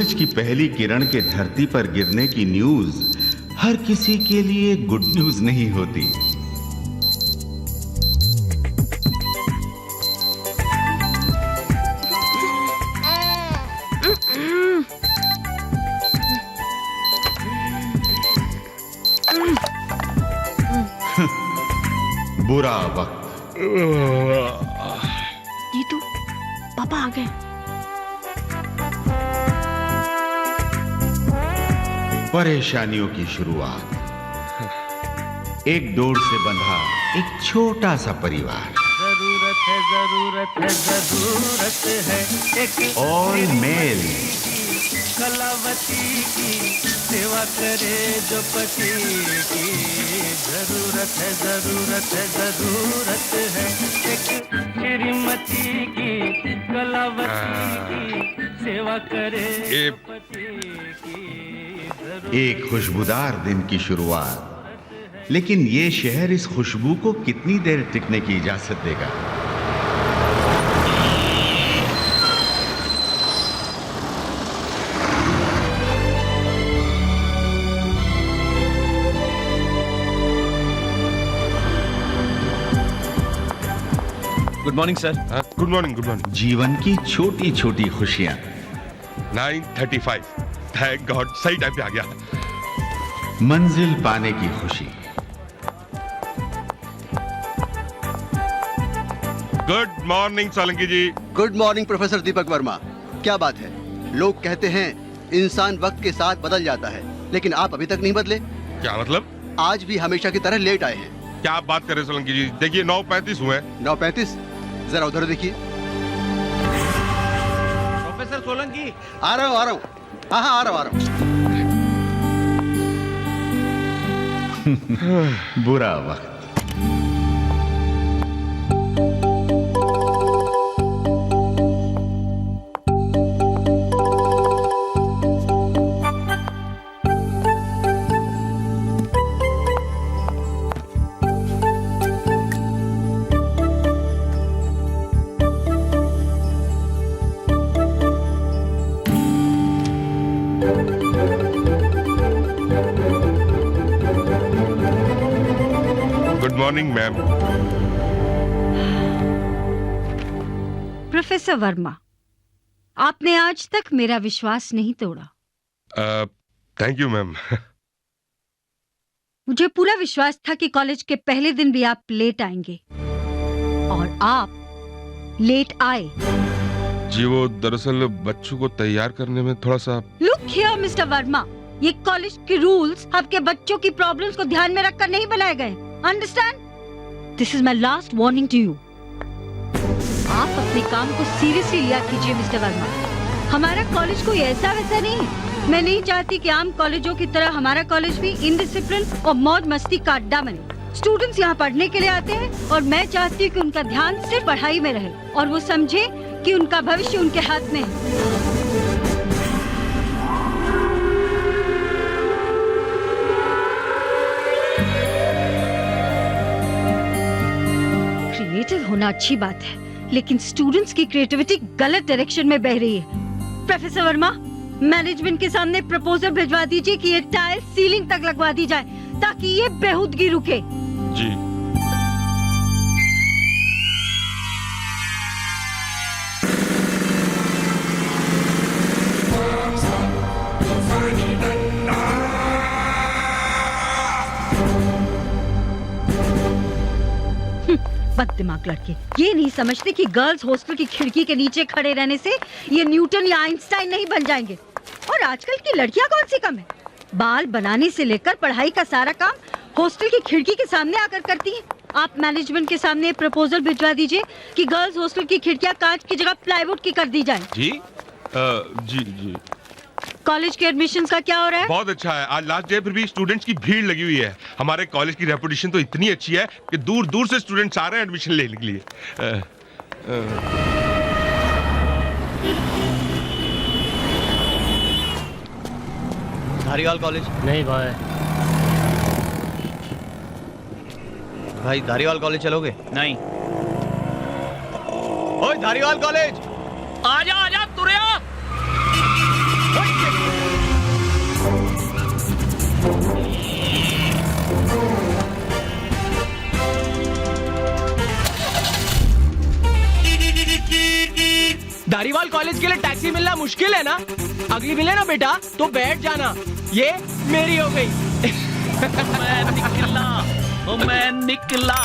सूरज की पहली किरण के धरती पर गिरने की न्यूज हर किसी के लिए गुड न्यूज नहीं होती। बुरा वक्त। नीतू, पापा आ गए। परेशानियों की शुरुआत। एक डोर से बंधा एक छोटा सा परिवार। जरूरत है एक ऑल मेल। कलावती की सेवा करे जो पति की। जरूरत है एक श्रीमती की कलावती की सेवा करे जो पति की। एक खुशबूदार दिन की शुरुआत। लेकिन ये शहर इस खुशबू को कितनी देर टिकने की इजाजत देगा? Good morning sir. Good morning, good morning. जीवन की छोटी छोटी खुशियां। 9:35। थैंक गॉड, सही टाइम पे आ गया। मंजिल पाने की खुशी। गुड मॉर्निंग सोलंकी जी। Good morning professor Deepak Verma. क्या बात है, लोग कहते हैं इंसान वक्त के साथ बदल जाता है, लेकिन आप अभी तक नहीं बदले। क्या मतलब? आज भी हमेशा की तरह लेट आए हैं। क्या आप बात कर रहे हैं सोलंकी जी? देखिए 9:35 हुए। 9:35? जरा उधर देखिए। प्रोफेसर सोलंकी। आ रहा हूँ। हाँ, आ रहा हूँ। बुरा वक्त। Good morning ma'am. Professor Verma, आपने आज तक मेरा विश्वास नहीं तोड़ा। Thank you ma'am. मुझे पूरा विश्वास था कि कॉलेज के पहले दिन भी आप लेट आएंगे, और आप लेट आए। जी वो दरअसल बच्चों को तैयार करने में थोड़ा सा। लुक हियर मिस्टर वर्मा, ये कॉलेज के रूल्स आपके बच्चों की प्रॉब्लम्स को ध्यान में रखकर नहीं बनाए गए। Understand? This is my last warning to you. आप अपने काम को सीरियसली लिया कीजिए मिस्टर वर्मा। हमारा कॉलेज कोई ऐसा वैसा नहीं है। मैं नहीं चाहती कि आम कॉलेजों की तरह हमारा कॉलेज भी इनडिसिप्लिन और मौज मस्ती का अड्डा बने। स्टूडेंट्स यहाँ पढ़ने के लिए आते हैं, और मैं चाहती हूँ कि उनका ध्यान सिर्फ पढ़ाई में रहे, और वो समझे कि उनका भविष्य उनके हाथ में है। क्रिएटिव होना अच्छी बात है, लेकिन स्टूडेंट्स की क्रिएटिविटी गलत डायरेक्शन में बह रही है। प्रोफेसर वर्मा, मैनेजमेंट के सामने प्रपोजल भिजवा दीजिए कि ये टाइल सीलिंग तक लगवा दी जाए, ताकि ये बेहूदगी रुके। जी। बद दिमाग लड़के ये नहीं समझते कि गर्ल्स हॉस्टल की खिड़की के नीचे खड़े रहने से ये न्यूटन या आइंस्टाइन नहीं बन जाएंगे। और आजकल की लड़कियां कौन सी कम है? बाल बनाने से लेकर पढ़ाई का सारा काम हॉस्टल की खिड़की के सामने आकर करती हैं। आप मैनेजमेंट के सामने प्रपोजल भिजवा दीजिए कि गर्ल्स हॉस्टल की खिड़कियां कांच की जगह प्लाईवुड की कर दी जाए। जी जी। कॉलेज के एडमिशंस का क्या हो रहा है? बहुत अच्छा है। आज लास्ट डे, फिर भी स्टूडेंट्स की भीड़ लगी हुई है। हमारे कॉलेज की रेपुटेशन तो इतनी अच्छी है कि दूर दूर से स्टूडेंट्स आ रहे हैं एडमिशन लेने के लिए। धारीवाल कॉलेज? नहीं भाई। भाई धारीवाल कॉलेज चलोगे? नहीं। ओए धारीवाल कॉलेज! आजा तुरिया। धारीवाल कॉलेज के लिए टैक्सी मिलना मुश्किल है ना? अगली मिले ना बेटा तो बैठ जाना। ये मेरी हो गई। मैं निकला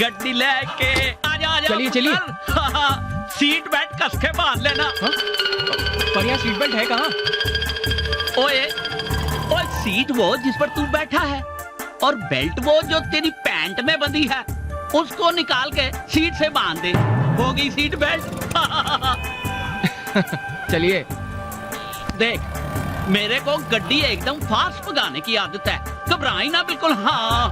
गड्डी लेके। आजा चलिए चलिए। सीट बेल्ट कस के बांध लेना। पर यहाँ सीट बेल्ट है कहाँ? ओए ओए, सीट वो जिस पर तू बैठा है और बेल्ट वो जो तेरी पैंट में बंधी है, उसको निकाल के सीट से बांध दे, हो गई सीट बेल्ट। चलिए। देख, मेरे को गड्डी एकदम फास्ट भगाने की आदत है, घबराई ना बिल्कुल। हाँ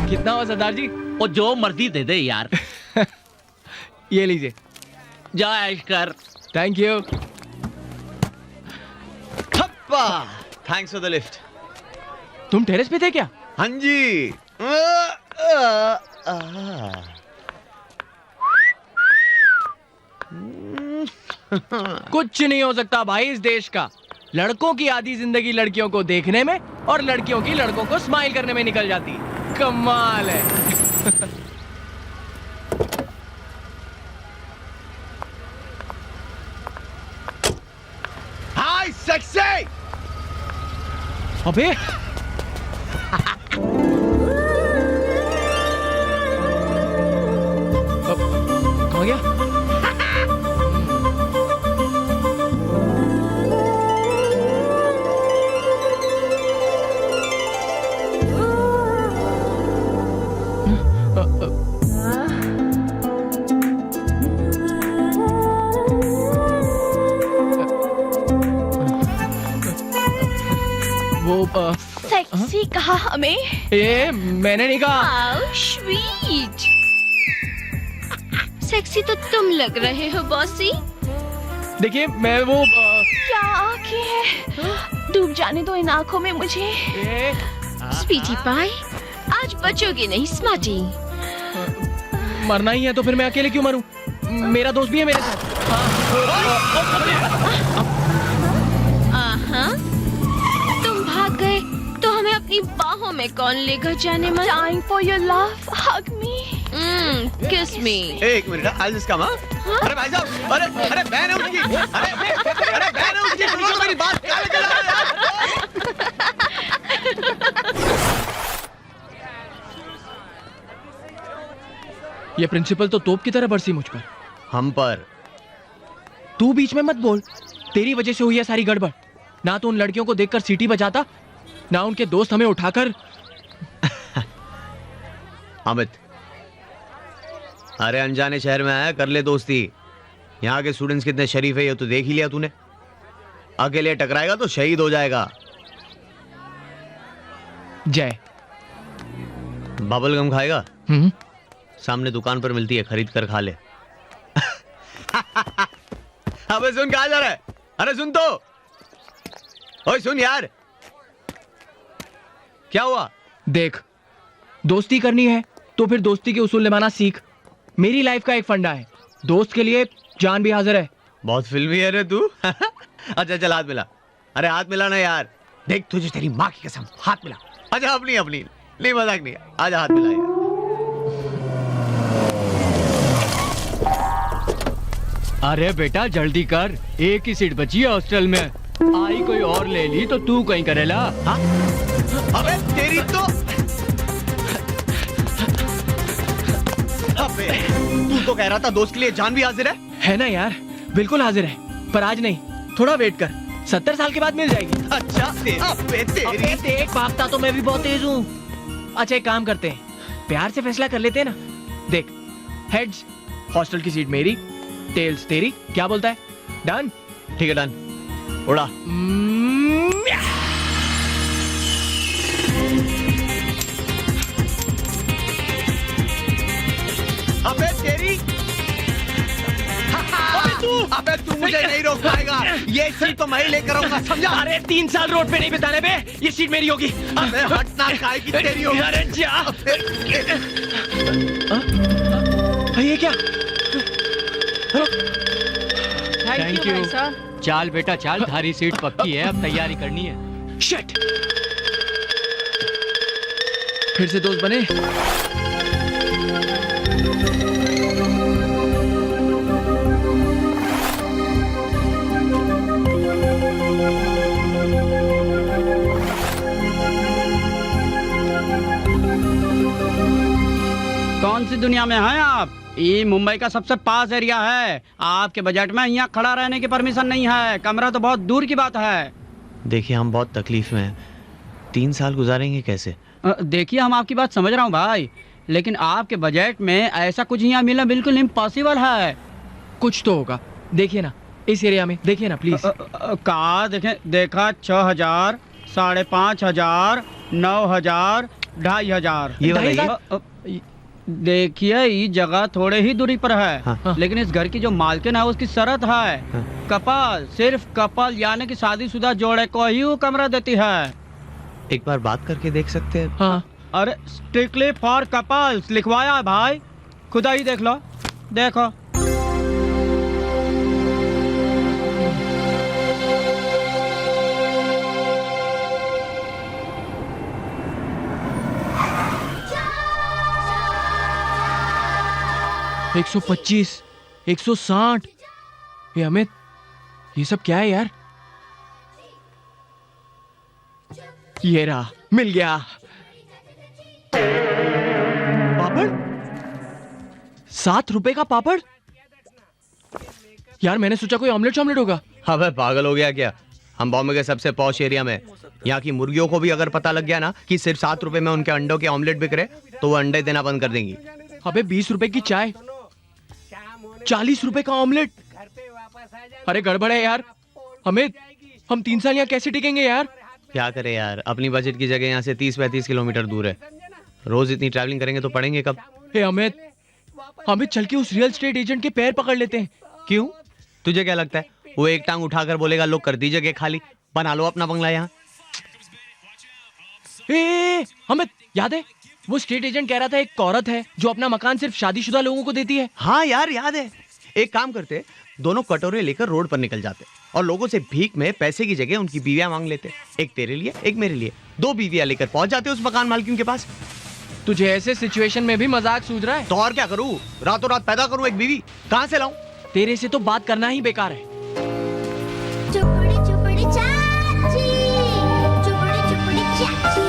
कितना हुआ सरदार जी? और जो मर्जी दे दे यार। ये लीजिए। जा ऐश कर। Thank you. Thanks for the lift. तुम टेरेस पे थे क्या? हाँ जी। कुछ नहीं हो सकता भाई इस देश का। लड़कों की आधी जिंदगी लड़कियों को देखने में और लड़कियों की लड़कों को स्माइल करने में निकल जाती है। कमाल है। हाय सेक्सी। अबे कहाँ गया? वो सेक्सी कहा हमें? ये मैंने नहीं कहा। How sweet. सेक्सी तो तुम लग रहे हो बॉसी। देखिए मैं वो क्या आंखें हैं, डूब जाने दो इन आंखों में मुझे। स्वीटी पाई, आज बचोगे नहीं स्मार्टी। मरना ही है तो फिर मैं अकेले क्यों मरूं? मेरा दोस्त भी है मेरे साथ। तुम भाग गए तो हमें अपनी बाहों में कौन लेकर जाने मन। Dying for your love, hug me, kiss me। एक मिनट, I'll just come, हाँ? अरे भाई साहब, अरे बहन है उसकी, अरे बहन है उसकी, सुनो मेरी बात, क्या लेकर जा रहे हो यार? ये प्रिंसिपल तो तोप की तरह बरसी मुझ पर। हम पर। तू बीच में मत बोल। तेरी वजह से हुई है सारी गड़बड़। ना तो उन लड़कियों को देखकर सीटी बजाता, ना उनके दोस्त हमें उठाकर। अमित, अरे अनजाने शहर में आया, कर ले दोस्ती। यहाँ के स्टूडेंट्स कितने शरीफ है ये तो देख ही लिया तूने। अकेले टकराएगा तो शहीद हो जाएगा। जय। बबल गम खाएगा? सामने दुकान पर मिलती है, खरीद कर खा ले। अबे सुन, कहाँ जा रहा है? अरे सुन तो। ओए सुन यार, क्या हुआ? देख, दोस्ती करनी है तो फिर दोस्ती के उसूल निभाना सीख। मेरी लाइफ का एक फंडा है, दोस्त के लिए जान भी हाजिर है। बहुत फिल्मी है रे तू। अच्छा चल हाथ मिला। अरे हाथ मिला ना यार। देख तुझे तेरी माँ की कसम, हाथ मिला। अच्छा अपनी अपनी नहीं, मजाक नहीं। आजा हाथ मिला यार। अरे बेटा जल्दी कर, एक ही सीट बची है हॉस्टल में। आई कोई और ले ली तो तू कहीं करेला। हाँ? अबे तेरी तो। अबे तू तो कह रहा था दोस्त के लिए जान भी हाजिर है ना यार? बिल्कुल हाजिर है, पर आज नहीं, थोड़ा वेट कर, 70 साल के बाद मिल जाएगी। अच्छा अबे तेरी। देख भागता तो मैं भी बहुत तेज हूँ। अच्छा एक काम करते हैं, प्यार से फैसला कर लेते हैं ना। देख, हेड्स हॉस्टल की सीट मेरी, टेल्स तेरी, क्या बोलता है? डन? ठीक है डन, उड़ा। अबे तेरी अबे तू मुझे नहीं रोक पाएगा। ये सीट तो मैं ही लेकर आऊंगा, समझा? अरे 3 साल रोड पे नहीं बिताने बे, ये सीट मेरी होगी। अबे हटना, काय की तेरी होगी। अरे जा। ये क्या? Thank you. चाल बेटा चाल, थारी सीट पक्की है, अब तैयारी करनी है। शिट। फिर से दोस्त बने? कौन सी दुनिया में हैं आप? ये मुंबई का सबसे पास एरिया है। आपके बजट में यहाँ खड़ा रहने की परमिशन नहीं है। कमरा तो बहुत दूर की बात है। देखिए हम बहुत तकलीफ में हैं, 3 साल गुजारेंगे कैसे? देखिए हम आपकी बात समझ रहा हूँ भाई, लेकिन आपके बजट में ऐसा कुछ यहाँ मिलना बिल्कुल इम्पॉसिबल है। कुछ तो होगा, देखिए ना इस एरिया में, देखिए ना प्लीज। कहा देखें, देखा 6,000, 5,500, 9,000, 2,500। ये वाला ये? देखिए ये जगह थोड़े ही दूरी पर है। हाँ। लेकिन इस घर की जो मालकिन है उसकी शर्त है, हाँ। कपल, सिर्फ कपल यानी कि शादीशुदा जोड़े को ही वो कमरा देती है। एक बार बात करके देख सकते हैं? हाँ। अरे स्ट्रिक्टली फॉर कपल्स लिखवाया है भाई, खुदा ही देख लो। देखो $125, 160। ये अमित, ये सब क्या है यार? ये रहा, मिल गया। पापड़? 7 रुपए का पापड़? यार मैंने सोचा कोई ऑमलेट शॉमलेट होगा। अबे पागल हो गया क्या? हम बॉम्बे के सबसे पॉश एरिया में, यहाँ की मुर्गियों को भी अगर पता लग गया ना कि सिर्फ 7 रुपए में उनके अंडों के ऑमलेट बिक रहे, तो वो अंडे देना बंद कर देंगी। अबे 20 रुपए की चाय, 40 रुपए का ऑमलेट। अरे गड़बड़ है यार। अमित, हम 3 साल यहाँ कैसे टिकेंगे यार? क्या करे यार, अपनी बजट की जगह यहाँ से 30-35 किलोमीटर दूर है। रोज इतनी ट्रैवलिंग करेंगे तो पढ़ेंगे कब? हे अमित, अमित चल के उस रियल एस्टेट एजेंट के पैर पकड़ लेते हैं। क्यों? तुझे क्या लगता है वो एक टांग उठाकर बोलेगा लो कर दी जगह खाली, बना लो अपना बंगला यहाँ? अमित याद है वो स्टेट एजेंट कह रहा था एक औरत है जो अपना मकान सिर्फ शादीशुदा लोगों को देती है। हाँ यार याद है। एक काम करते, दोनों कटोरे लेकर रोड पर निकल जाते और लोगों से भीख में पैसे की जगह उनकी बीवियां मांग लेते। एक तेरे लिए, एक मेरे लिए। 2 बीवियां लेकर पहुंच जाते उस मकान मालकिन के पास। तुझे ऐसे सिचुएशन में भी मजाक सूझ रहा है? तो और क्या करूं, रातों रात पैदा करूं एक बीवी? कहां से लाऊं? तेरे से तो बात करना ही बेकार है। चुपड़ी चुपड़ी चाची, चुपड़ी चुपड़ी चाची।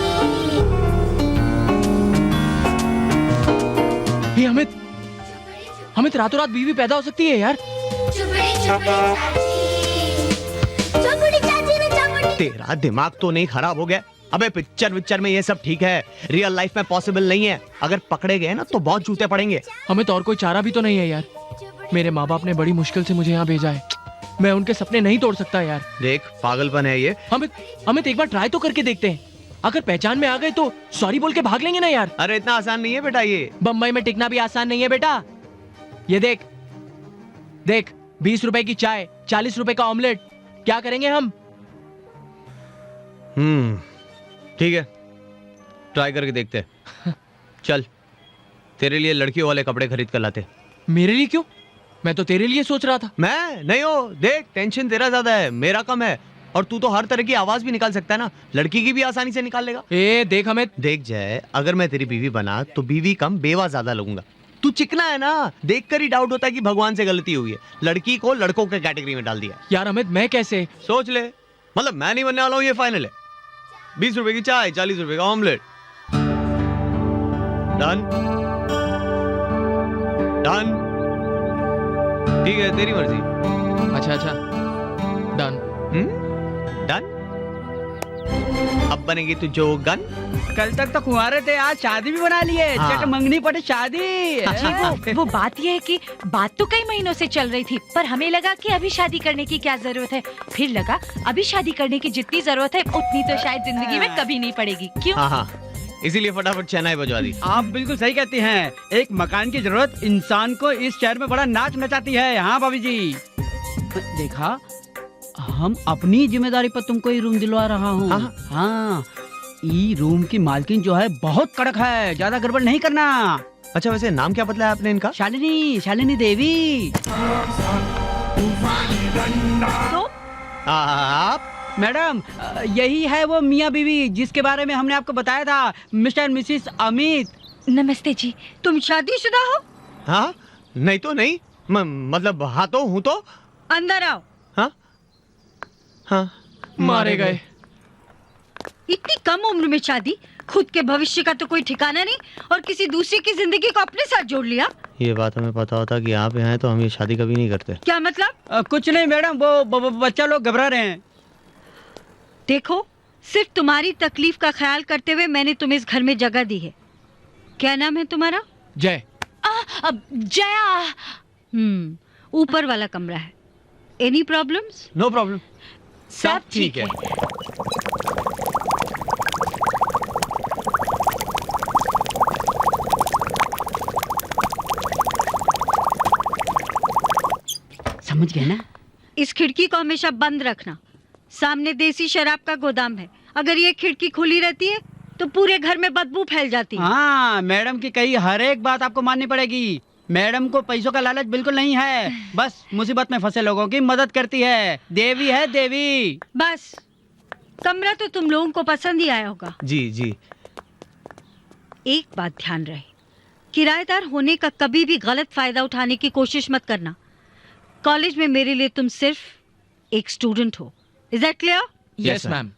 हे अमित, अमित रातों रात बीवी पैदा हो सकती है यार। चुपड़ी चुपड़ी चाची, चुपड़ी चाची ने चुपड़ी। तेरा दिमाग तो नहीं खराब हो गया? अबे पिक्चर में ये सब ठीक है, रियल लाइफ में पॉसिबल नहीं है। अगर पकड़े गए ना तो बहुत जूते पड़ेंगे। अमित और कोई चारा भी तो नहीं है यार। मेरे माँ बाप ने बड़ी मुश्किल से मुझे यहाँ भेजा है, मैं उनके सपने नहीं तोड़ सकता यार। देख पागलपन है ये। अमित एक बार ट्राई तो करके देखते हैं, अगर पहचान में आ गए तो सॉरी बोल के भाग लेंगे ना यार। अरे इतना आसान नहीं है बेटा ये। बम्बई में टिकना भी आसान नहीं है बेटा। ये देख देख, 20 रुपए की चाय, 40 रुपए का ऑमलेट, क्या करेंगे हम? ठीक है, ट्राई करके देखते हैं। चल तेरे लिए लड़कियों वाले कपड़े खरीद कर लाते। मेरे लिए क्यों? मैं तो तेरे लिए सोच रहा था। मैं नहीं हो, देख टेंशन तेरा ज्यादा है, मेरा कम है। और तू तो हर तरह की आवाज भी निकाल सकता है ना, लड़की की भी आसानी से निकाल लेगा। देख हमें, देख जाए, अगर मैं तेरी बीवी बना तो बीवी कम बेवा ज्यादा लगूंगा। तू चिकना है ना, देखकर ही डाउट होता है कि भगवान से गलती हुई है, लड़की को लड़कों के कैटेगरी में डाल दिया। यार अमित मैं कैसे? सोच ले, मतलब मैं नहीं बनने वाला हूँ, ये फाइनल है। 20 रुपए की चाय, 40 रुपए का ऑमलेट। Done done. ठीक है तेरी मर्जी। अच्छा डन। डन। अब बनेगी तू जो गन। कल तक तो कुंवारे थे, आज शादी भी बना लिए। हाँ। चट मंगनी पड़े शादी। जी वो बात ये है कि बात तो कई महीनों से चल रही थी, पर हमें लगा कि अभी शादी करने की क्या जरूरत है। फिर लगा अभी शादी करने की जितनी जरूरत है उतनी तो शायद जिंदगी में कभी नहीं पड़ेगी। क्यों? हाँ, इसीलिए फटाफट शहनाई बजवा दी। आप बिल्कुल सही कहती हैं। एक मकान की जरूरत इंसान को इस शहर में बड़ा नाच नचाती है। हाँ भाभी जी, देखा हम अपनी जिम्मेदारी पर तुमको ये रूम दिलवा रहा हूँ। हाँ, ये रूम की मालकिन जो है बहुत कड़क है, ज्यादा गड़बड़ नहीं करना। अच्छा, वैसे नाम क्या बदला है आपने इनका? शालिनी देवी। तो आप? मैडम, यही है वो मियाँ बीवी जिसके बारे में हमने आपको बताया था, मिस्टर मिसिस अमित। नमस्ते जी, तुम शादीशुदा हो? हाँ, नहीं तो नहीं, मतलब हाँ तो हूँ तो। अंदर आओ। हाँ हाँ, मारे गए। इतनी कम उम्र में शादी, खुद के भविष्य का तो कोई ठिकाना नहीं और किसी दूसरे की जिंदगी को अपने साथ जोड़ लिया। ये बात हमें पता होता कि आप यहाँ हैं तो हम ये शादी कभी नहीं करते। क्या मतलब? कुछ नहीं मैडम, वो बच्चा लोग घबरा रहे हैं। देखो, सिर्फ तुम्हारी तकलीफ का ख्याल करते हुए मैंने तुम्हें इस घर में जगह दी है। क्या नाम है तुम्हारा? जय। जया। ऊपर वाला कमरा है। Any problems? नो प्रॉब्लम, सब ठीक है। समझ गए ना? इस खिड़की को हमेशा बंद रखना। सामने देसी शराब का गोदाम है। अगर ये खिड़की खुली रहती है तो पूरे घर में बदबू फैल जाती है। हाँ, मैडम की कही हर एक बात आपको माननी पड़ेगी। मैडम को पैसों का लालच बिल्कुल नहीं है, बस मुसीबत में फंसे लोगों की मदद करती है। देवी है देवी। बस, कमरा तो तुम लोगों को पसंद ही आया होगा। जी जी। एक बात ध्यान रहे, किराएदार होने का कभी भी गलत फायदा उठाने की कोशिश मत करना। कॉलेज में मेरे लिए तुम सिर्फ एक स्टूडेंट हो। Is that clear? Yes ma'am.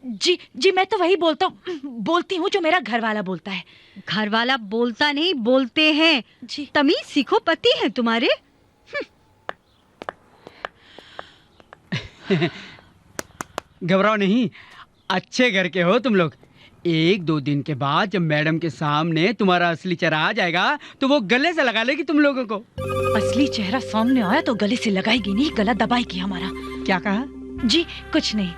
जी मैं तो वही बोलती हूँ जो मेरा घर वाला बोलता है। घर वाला बोलता नहीं, बोलते हैं जी। तमीज सीखो, पति हैं तुम्हारे। घबराओ नहीं, अच्छे घर के हो तुम लोग। एक दो दिन के बाद जब मैडम के सामने तुम्हारा असली चेहरा आ जाएगा तो वो गले से लगा लेगी तुम लोगों को। असली चेहरा सामने आया तो गले से लगाएगी नहीं, गला दबाएगी हमारा। क्या कहा? जी कुछ नहीं।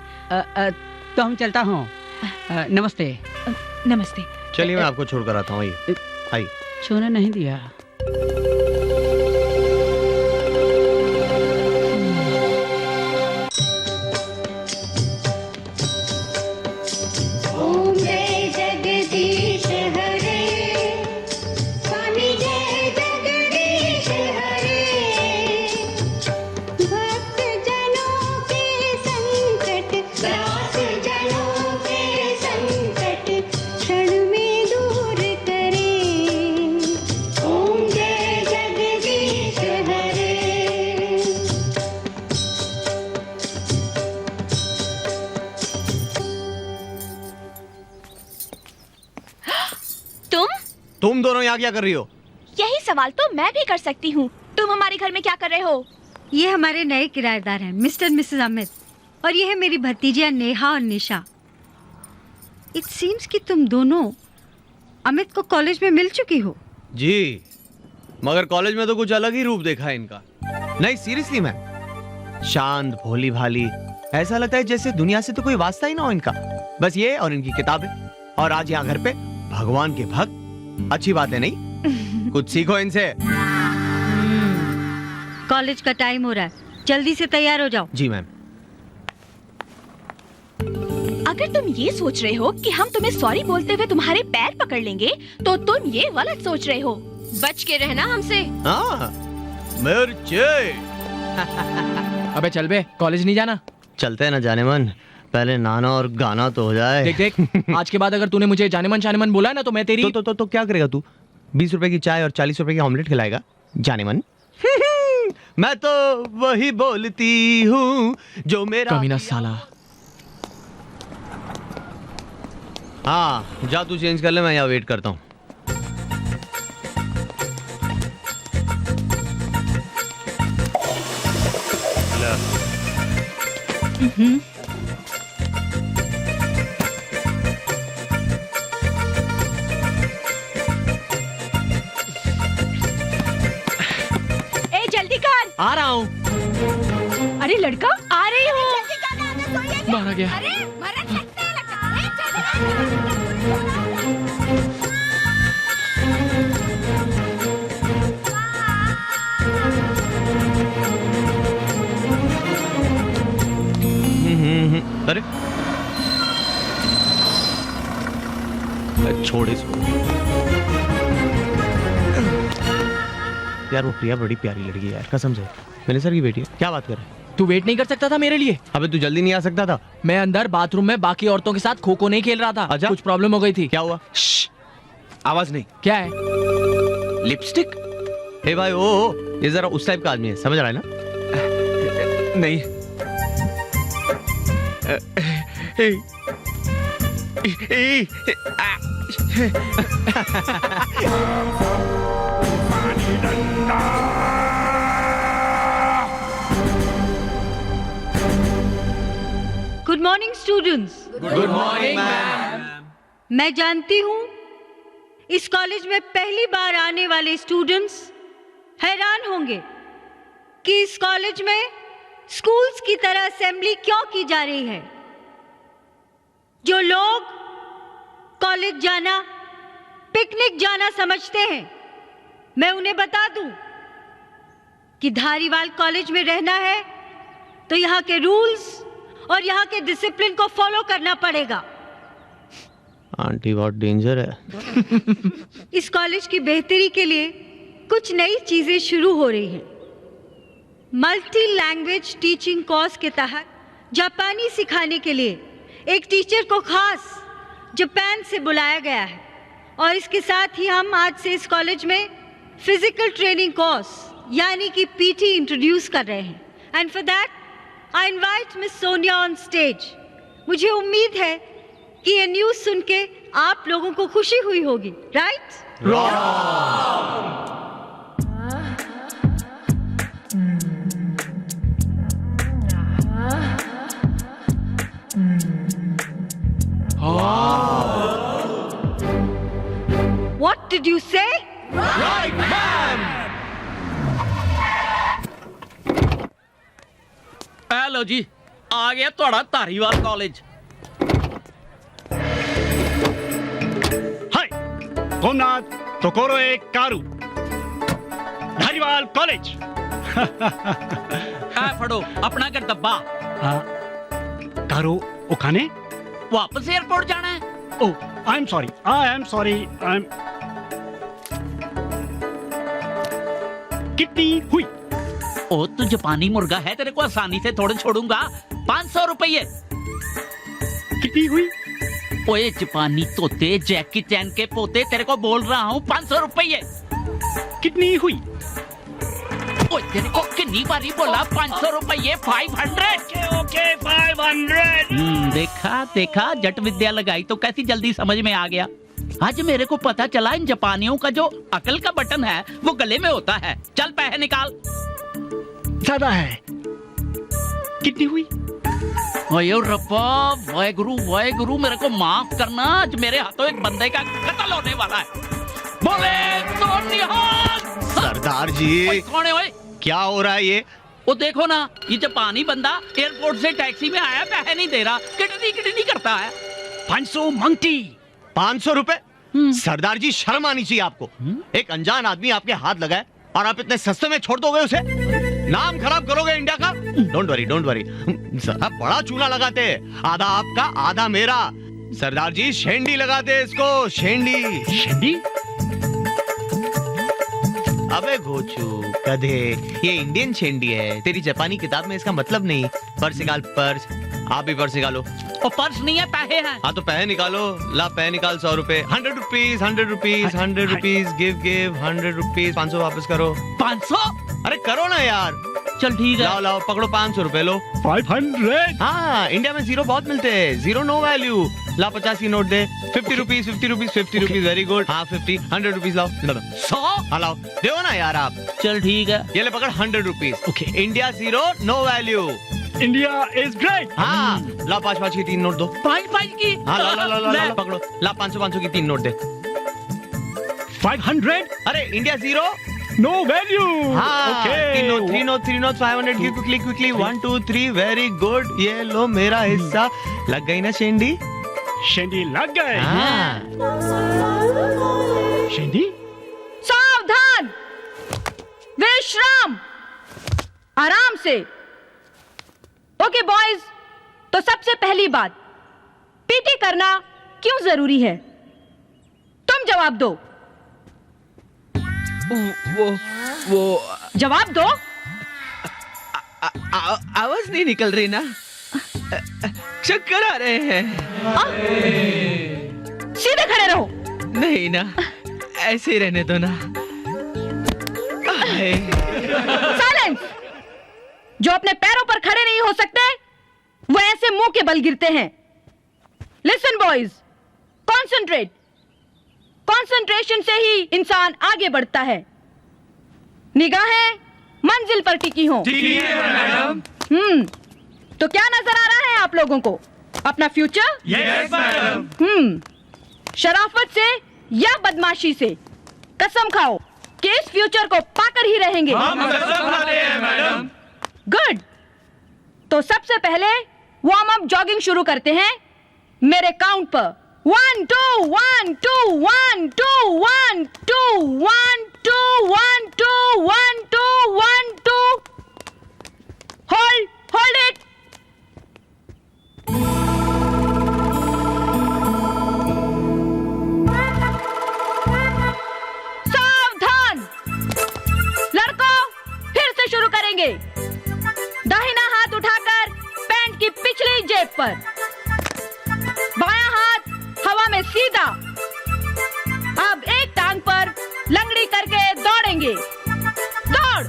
तो हम चलता हूँ। नमस्ते। नमस्ते। चलिए मैं आपको छोड़कर आता हूँ। आइए आइए। छोड़ने नहीं दिया। तुम दोनों यहाँ क्या कर रही हो? यही सवाल तो मैं भी कर सकती हूँ। तुम हमारे घर में क्या कर रहे हो? ये हमारे नए किराएदार हैं, मिस्टर मिसेस अमित, और ये है मेरी भतीजियां नेहा और निशा। इट सीम्स कि तुम दोनों अमित को कॉलेज में मिल चुकी हो। जी, मगर कॉलेज में तो कुछ अलग ही रूप देखा है इनका। नहीं सीरियसली मैम, शांत भोली भाली, ऐसा लगता है जैसे दुनिया से तो कोई वास्ता ही ना हो इनका। बस ये और इनकी किताबें, और आज यहाँ घर पे भगवान के भक्त। अच्छी बात है नहीं? कुछ सीखो इनसे। कॉलेज का टाइम हो रहा है, जल्दी से तैयार हो जाओ। जी मैम। अगर तुम ये सोच रहे हो कि हम तुम्हें सॉरी बोलते हुए तुम्हारे पैर पकड़ लेंगे तो तुम ये गलत सोच रहे हो। बच के रहना हमसे। हाँ, मिर्चे। अबे चल बे, कॉलेज नहीं जाना? चलते हैं ना जाने मन, पहले नाना और गाना तो हो जाए। देख देख, आज के बाद अगर तूने मुझे जाने मन बोला ना तो मैं तेरी तो क्या करेगा तू? 20 रुपए की चाय और 40 रुपए की ऑमलेट खिलाएगा जाने मन? मैं तो वही बोलती हूँ जो मेरा कमीना साला। हाँ जा, तू चेंज कर ले, मैं यहाँ वेट करता हूँ। ए जल्दी कर। आ रहा हूँ। अरे लड़का, आ रही हूँ। मारा गया। अरे मरन लगता है। अरे छोड़ इसको यार, वो प्रिया बड़ी प्यारी लड़की है यार, कसम से मेरे सर की बेटी है। क्या बात कर रहे हैं? तू वेट नहीं कर सकता था मेरे लिए? अबे तू जल्दी नहीं आ सकता था? मैं अंदर बाथरूम में बाकी औरतों के साथ खो खो नहीं खेल रहा था। अच्छा? कुछ प्रॉब्लम हो गई थी। क्या हुआ? आवाज नहीं। क्या है? लिपस्टिक? हे भाई, ओ ये जरा उस टाइप का आदमी है, समझ रहा है ना? नहीं। Good morning students. Good morning ma'am. मैं जानती हूँ इस कॉलेज में पहली बार आने वाले स्टूडेंट्स हैरान होंगे कि इस कॉलेज में स्कूल्स की तरह असेंबली क्यों की जा रही है। जो लोग कॉलेज जाना पिकनिक जाना समझते हैं, मैं उन्हें बता दूं कि धारीवाल कॉलेज में रहना है तो यहाँ के रूल्स और यहाँ के डिसिप्लिन को फॉलो करना पड़ेगा। आंटी बहुत डेंजर है। इस कॉलेज की बेहतरी के लिए कुछ नई चीजें शुरू हो रही हैं। मल्टी लैंग्वेज टीचिंग कोर्स के तहत जापानी सिखाने के लिए एक टीचर को खास जापान से बुलाया गया है, और इसके साथ ही हम आज से इस कॉलेज में फिजिकल ट्रेनिंग कोर्स यानी कि पीटी इंट्रोड्यूस कर रहे हैं। And for that I invite miss Sonia on stage. मुझे उम्मीद है कि ये न्यूज़ सुन के आप लोगों को खुशी हुई होगी, right? What did you say? Right, ma'am. Hello जी, आ गया थोड़ा धारीवाल कॉलेज। हाय, कोमनाथ तोकोरोए कारू, धारीवाल कॉलेज। है फड़ो अपना कर डब्बा। कारू ओखाने? वापस एयरपोर्ट जाना है। Oh, I'm sorry. कितनी हुई? ओ तू जापानी मुर्गा है, तेरे को आसानी से थोड़े छोड़ूंगा। 500 रुपये। कितनी हुई? ओए जापानी तोते, जैकी चैन के पोते, तेरे को बोल रहा हूँ 500 रुपये। कितनी हुई? ओए तेरे को कितनी बारी बोला? 500 रुपये। 500। ओके 500। देखा देखा, जट विद्या लगाई तो कैसी जल्दी समझ में आ गया। आज मेरे को पता चला इन जापानियों का जो अकल का बटन है वो गले में होता है। चल पैसे निकाल। ज्यादा है। कितनी हुई? ओए रब्बा, वाहे गुरु मेरे को माफ करना। आज मेरे हाथों एक बंदे का कत्ल होने वाला है। बोले तो निहाल। सरदार जी, कौन है ओए? क्या हो रहा है ये? वो देखो ना, ये जापानी बंदा एयरपोर्ट से टैक्सी में आया, पैसे नहीं दे रहा, किटनी करता है। 500 मंगती। 500 रुपए? सरदार जी, शर्म आनी चाहिए आपको। एक अनजान आदमी आपके हाथ लगाए और आप इतने सस्ते में छोड़ दोगे उसे? नाम खराब करोगे इंडिया का। Don't worry. आप बड़ा चूल्हा लगाते हैं, आधा आपका आधा मेरा। सरदार जी, शेंडी लगाते हैं इसको, शेंडी। अबे घोचू गधे, ये इंडियन शेंडी है। तेरी जापानी किताब में इसका मतलब नहीं। पर्स निकाल, पर्स। आप भी पर्स निकालो। और पर्स नहीं है, पैसे हैं। हाँ तो पैसे निकालो। ला पैसे निकाल। 100 रुपए। 100 rupees, 100 rupees, 100 rupees. Give 100 rupees. 500 वापस करो। 500? अरे करो ना यार। चल ठीक है। लाओ पकड़ो, 500 रुपए लो। 500। हाँ, इंडिया में जीरो बहुत मिलते हैं। Zero no value. ला 50 की नोट दे। 50 रुपीज, 50 रुपीज। Very good. हाँ 50, 100 रुपीज लाओ। 100? हाँ लाओ, दो ना यार आप। चल ठीक है। ये ले पकड़, 100 rupees. Okay. India zero no value. India is great. हाँ ला 5 की 3 नोट दो। 5 की? हाँ ला पकड़ो। ला 500 की 3 नोट दे। 500। अरे इंडिया जीरो नो वैल्यू। हाँ, 3 note 500। Give quickly 1 2 3। Very good. ये लो मेरा हिस्सा। लग गई ना शेंडी? शेंडी लग गए। हाँ। शेंडी सावधान, विश्राम, आराम से। ओके बॉयज, तो सबसे पहली बात, पीटी करना क्यों जरूरी है? तुम जवाब दो। वो जवाब दो। आवाज नहीं निकल रही ना, चक्कर आ रहे हैं। सीधे खड़े रहो। नहीं ना, ऐसे ही रहने दो ना। साइलेंस। जो अपने पैरों पर खड़े नहीं हो सकते वो ऐसे मुंह के बल गिरते हैं। Listen boys, concentrate. कंसंट्रेशन से ही इंसान आगे बढ़ता है। निगाहें मंजिल पर टिकी हों। ठीक है मैडम। तो क्या नजर आ रहा है आप लोगों को? अपना फ्यूचर? Yes madam. शराफत से या बदमाशी से कसम खाओ कि इस फ्यूचर को पाकर ही रहेंगे। हम कसम खाते हैं मैडम। गुड। तो सबसे पहले वार्म अप जॉगिंग शुरू करते हैं मेरे काउंट पर। 1 2 1 2 1 2 1 2 1 2 1 2 1 2 1 2। Hold it. सावधान लड़कों, फिर से शुरू करेंगे। दाहिना हाथ उठाकर पैंट की पिछली जेब पर, बायां हाथ हवा में सीधा। अब एक टांग पर लंगड़ी करके दौड़ेंगे। दौड़।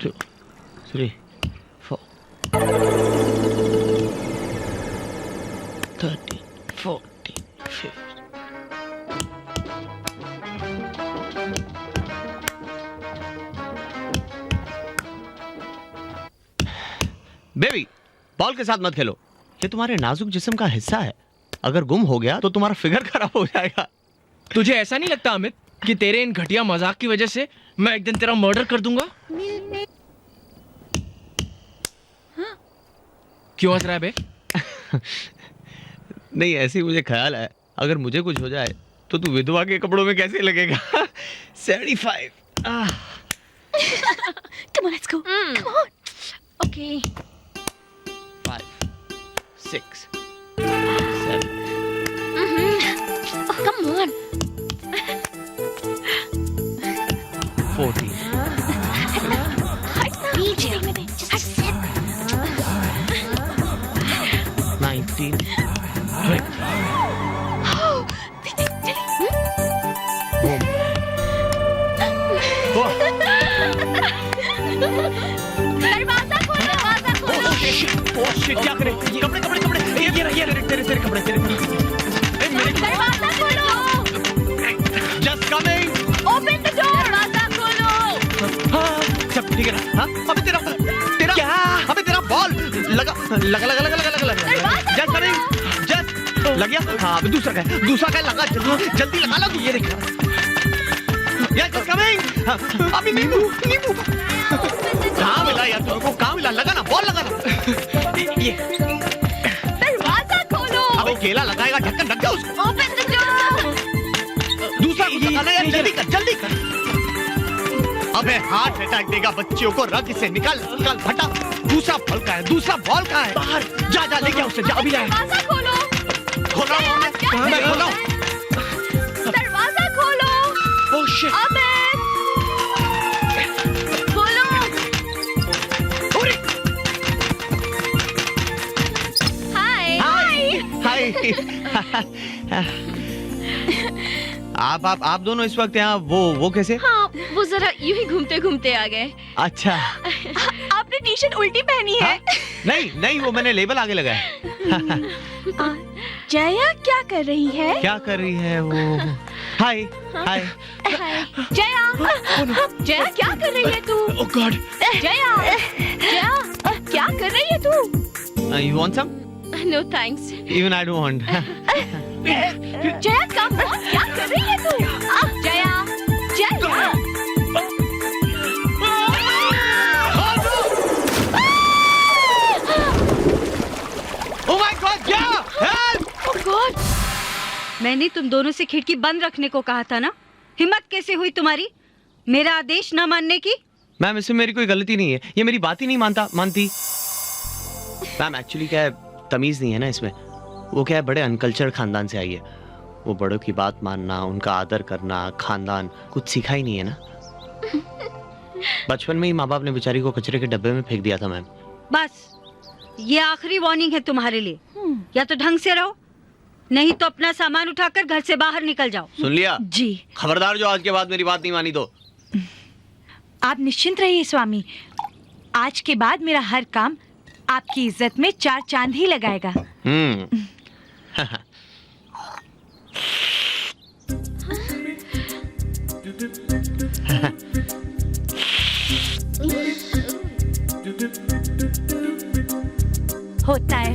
Two, 3, 4, 13, 14, 15. बेबी, बॉल के साथ मत खेलो। ये तुम्हारे नाजुक जिस्म का हिस्सा है। अगर गुम हो गया तो तुम्हारा फिगर खराब हो जाएगा। तुझे ऐसा नहीं लगता अमित कि तेरे इन घटिया मजाक की वजह से मैं एक दिन तेरा मर्डर कर दूंगा? क्यों हंस रहा है बे? नहीं, ऐसे ही मुझे ख्याल है, अगर मुझे कुछ हो जाए तो तू विधवा के कपड़ों में कैसे लगेगा? 75. Come on, let's go. Come on. Okay. 5, 6, 7. Oh, come on. 14. DJ. Just sit. 19. 20. Boom. दरवाजा खोलो, दरवाजा खोलो। ओह शिट, क्या करें? कपड़े ये रहे तेरे कपड़े। दरवाजा खोलो। Just coming. Open the door. दरवाजा खोलो। हाँ, सब ठीक है ना? हाँ, अबे तेरा क्या? अबे तेरा बॉल लगा। Just coming. Just लग गया? हाँ, अबे दूसरा का लगा। जल्दी लगा लो। ये देख। Yes, just coming. हाँ, अभी नींबू। कहाँ मिला यार तुमको? कहाँ मिला? लगा ना, बॉल लगा ना। ये दरवाजा खोलो। अबे केला लगाएगा, ढक्कन ढक जाओ उसको। Open the door. दूसरा कुछ लगाना यार, जल्दी कर। अबे हार्ट अटैक देगा बच्चियों को। रग से निकल फटा। दूसरा बॉल कहाँ है? बाहर जा लेके उसे जा। अभी दरवाजा खोलो। खोल रहा हूँ मैं खोल रहा हूँ। दरवाजा खोलो। Oh shit. अमित, खोलो। हाय। आप दोनों इस वक्त यहाँ वो कैसे? हाँ, वो जरा यूं ही घूमते घूमते आ गए। अच्छा। आपने टी शर्ट उल्टी पहनी है। नहीं नहीं, वो मैंने लेबल आगे लगाया। जया क्या कर रही है? क्या कर रही है वो? हाय हाय। जया, जया क्या कर रही है तू? ओह गॉड। जया, जया क्या कर रही है तू? You want some? No thanks. Even I don't want. Jaya come on, क्या कर रही है तू? Jaya, Jaya. Oh my god, क्या? हेल्प! Oh god. मैंने तुम दोनों से खिड़की बंद रखने को कहा था ना। हिम्मत कैसे हुई तुम्हारी मेरा आदेश न मानने की? मैम, इसमें मेरी कोई गलती नहीं है, ये मेरी बात ही नहीं मानती। मैम एक्चुअली क्या है, तमीज नहीं है ना इसमें। वो क्या है, बड़े अनकल्चर्ड खानदान से आई है। वो बड़ों की बात मानना, उनका आदर करना, खानदान कुछ सीखा ही नहीं है ना। बचपन में ही माँ बाप ने बेचारी को कचरे के डब्बे में फेंक दिया था मैम। बस ये आखिरी वार्निंग है तुम्हारे लिए। या तो ढंग से रहो, नहीं तो अपना सामान उठाकर घर से बाहर निकल जाओ। सुन लिया? जी। खबरदार जो आज के बाद मेरी बात नहीं मानी तो। आप निश्चिंत रहिए स्वामी, आज के बाद मेरा हर काम आपकी इज्जत में 4 चांद ही लगाएगा।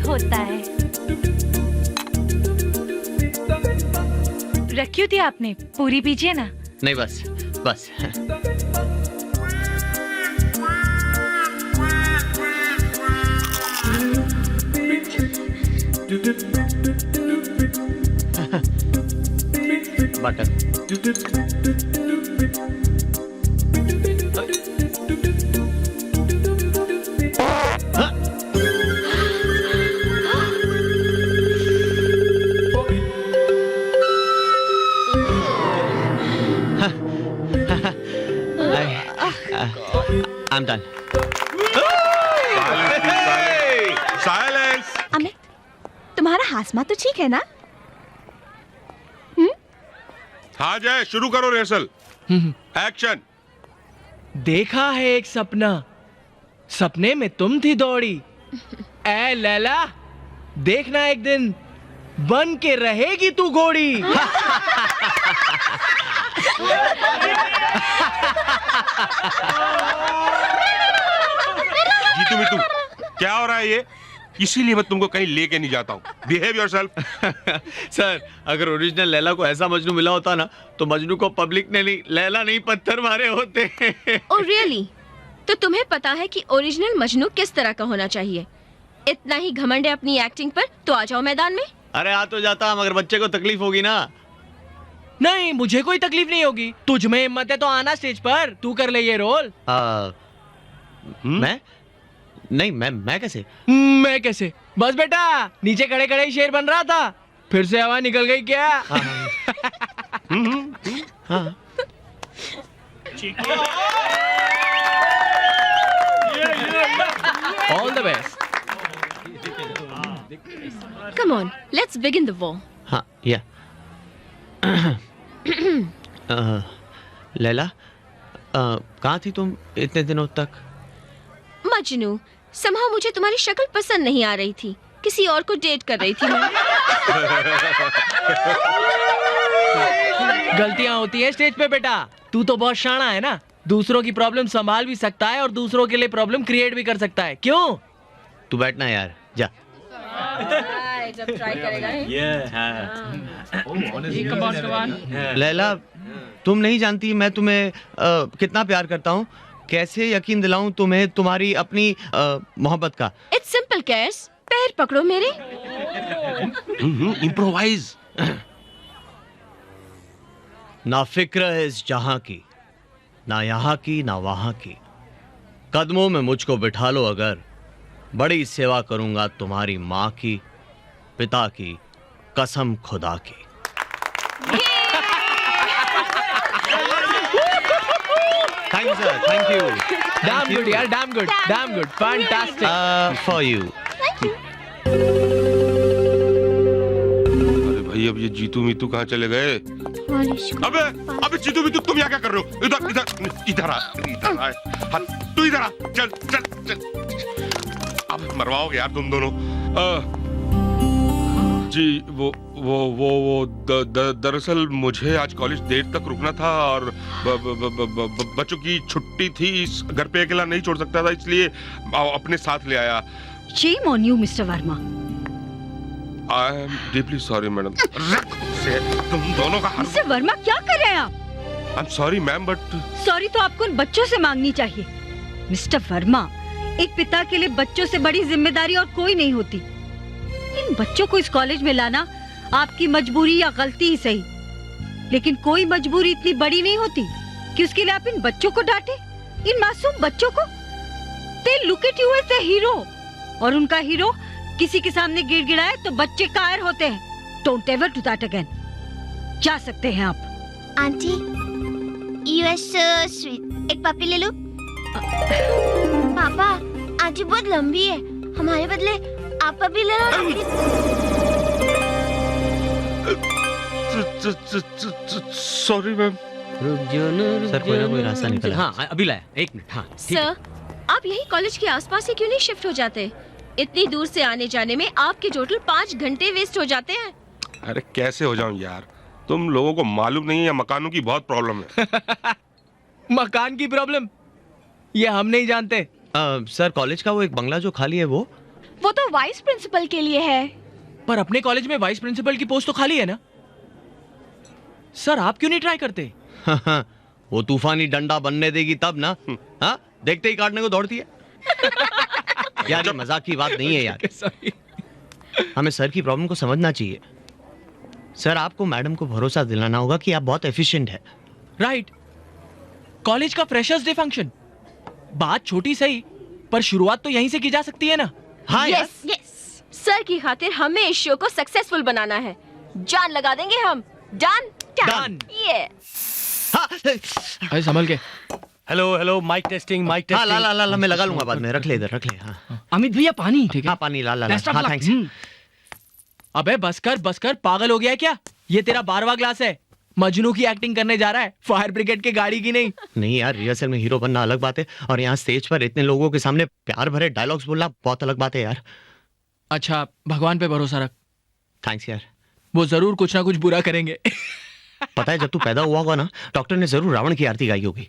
होता है। रखी थी आपने, पूरी पीजिए ना। नहीं बस बस। Butter. I'm done. Silence. Amit, तुम्हारा हासमा तो ठीक है ना? हाँ जय, शुरू करो रिहर्सल। एक्शन। देखा है एक सपना, सपने में तुम थी दौड़ी। ए लैला, देखना एक दिन बन के रहेगी तू घोड़ी। जीतू मितू, क्या हो रहा है ये? इसीलिए मैं तुमको कहीं लेके नहीं जाता हूँ। Behave yourself. सर, अगर ओरिजिनल लैला को ऐसा मजनू मिला होता ना, तो मजनू को पब्लिक ने नहीं, लैला नहीं पत्थर मारे होते। Oh really? तो तुम्हें पता है कि ओरिजिनल मजनू किस तरह का होना चाहिए? इतना ही घमंड है अपनी एक्टिंग पर तो आ जाओ मैदान में। अरे आ तो जाता, मगर बच्चे को तकलीफ होगी ना। नहीं, मुझे कोई तकलीफ नहीं होगी। तुझ में हिम्मत है तो आना स्टेज पर, तू कर ले ये रोल। मैं नहीं, मैं कैसे? मैं कैसे? बस बेटा, नीचे खड़े खड़े ही शेर बन रहा था, फिर से हवा निकल गई क्या? हाँ। All the best. Come on, let's begin the war. हाँ, या। लैला, कहाँ थी तुम इतने दिनों तक? मजनू, somehow मुझे तुम्हारी शक्ल पसंद नहीं आ रही थी, किसी और को डेट कर रही थी मैं। गलतियां होती है स्टेज पे बेटा। तू तो बहुत शाना है ना, दूसरों की प्रॉब्लम संभाल भी सकता है और दूसरों के लिए प्रॉब्लम क्रिएट भी कर सकता है। क्यों? तू बैठना यार, जा। जब ट्राई करेगा। लैला, तुम नहीं जानती मैं तुम्हें कितना प्यार करता हूँ। कैसे यकीन दिलाऊं तुम्हें तुम्हारी अपनी मोहब्बत का। It's simple, कैस। पैर पकड़ो मेरे। इम्प्रोवाइज। ना फिक्र है इस जहां की, ना यहाँ की ना वहां की। कदमों में मुझको बिठा लो अगर, बड़ी सेवा करूंगा तुम्हारी माँ की, पिता की, कसम खुदा की। Thank you, sir. Thank you. Damn good यार, damn good, damn good, fantastic. For you. अरे भाई भाई अब ये जीतू मीतू कहाँ चले गए? अबे अबे जीतू मीतू तुम यहाँ क्या कर रहे हो? इधर इधर इधर आ, इधर आ। हाँ, तू इधर आ, चल चल चल। अब मरवाओगे यार तुम दोनों। जी दरअसल मुझे आज कॉलेज देर तक रुकना था और बच्चों की छुट्टी थी, इस घर पे अकेला नहीं छोड़ सकता था, इसलिए अपने साथ ले आया। Shame on you, Mr. Verma. I am deeply sorry, madam. तुम दोनों का मिस्टर वर्मा क्या कर रहे हैं आप? I'm sorry, ma'am, but sorry तो आपको उन बच्चों से मांगनी चाहिए। मिस्टर वर्मा, एक पिता के लिए बच्चों से बड़ी जिम्मेदारी और कोई नहीं होती। इन बच्चों को इस कॉलेज में लाना आपकी मजबूरी या गलती ही सही, लेकिन कोई मजबूरी इतनी बड़ी नहीं होती कि उसके लिए आप इन बच्चों को डांटे, इन मासूम बच्चों को। They look at you as a hero, और उनका हीरो किसी के सामने गिड़गिड़ाए तो बच्चे कायर होते हैं। Don't ever do that again. जा सकते हैं आप। Aunty, you are so sweet. एक पपी ले लो। पापा, आंटी बहुत लंबी है, हमारे बदले आप पपी ले लो। Sorry ma'am. सर कोई ना कोई रास्ता निकला। हाँ अभी लाया, एक मिनट। हाँ सर, आप यही कॉलेज के आसपास ही क्यों नहीं शिफ्ट हो जाते? इतनी दूर से आने जाने में आपके टोटल 5 घंटे वेस्ट हो जाते हैं। अरे कैसे हो जाऊं यार, तुम लोगों को मालूम नहीं है मकानों की बहुत प्रॉब्लम है। मकान की प्रॉब्लम ये हम नहीं जानते। सर कॉलेज का वो एक बंगला जो खाली है वो तो वाइस प्रिंसिपल के लिए है। पर अपने कॉलेज में वाइस प्रिंसिपल की पोस्ट तो खाली है ना। सर आप क्यों नहीं ट्राई करते? वो तूफानी डंडा बनने देगी तब ना। हाँ देखते ही काटने को दौड़ती है। यार ये मजाक की बात नहीं है यार। हमें सर की प्रॉब्लम को समझना चाहिए। सर आपको मैडम को भरोसा दिलाना होगा कि आप बहुत एफिशिएंट है। राइट। कॉलेज का फ्रेशर्स डे फंक्शन, बात छोटी सही पर शुरुआत तो यहीं से की जा सकती है ना। हाँ यस यस, सर की खातिर हमें इस शो को सक्सेसफुल बनाना है। जान लगा देंगे हम। Done Done. ये अरे संभल के। Hello hello, mic testing mic हाँ टेस्टिंग। ला मैं लगा लूंगा बाद में। रख ले इधर, रख ले। हाँ अमित भैया पानी। ठीक है। हाँ पानी ला Best of हाँ luck. थैंक्स। अबे बस कर, पागल हो गया है क्या? ये तेरा 12वां क्लास है, मजनू की एक्टिंग करने जा रहा है, फायर ब्रिगेड की गाड़ी की नहीं। नहीं यार, रिहर्सल में हीरो बनना अलग बात है और यहाँ स्टेज पर इतने लोगों के सामने प्यार भरे डायलॉग्स बोलना बहुत अलग बात है यार। अच्छा भगवान पे भरोसा रख, थैंक्स यार। वो जरूर कुछ ना कुछ बुरा करेंगे। पता है जब तू पैदा हुआ होगा ना, डॉक्टर ने जरूर रावण की आरती गाई होगी।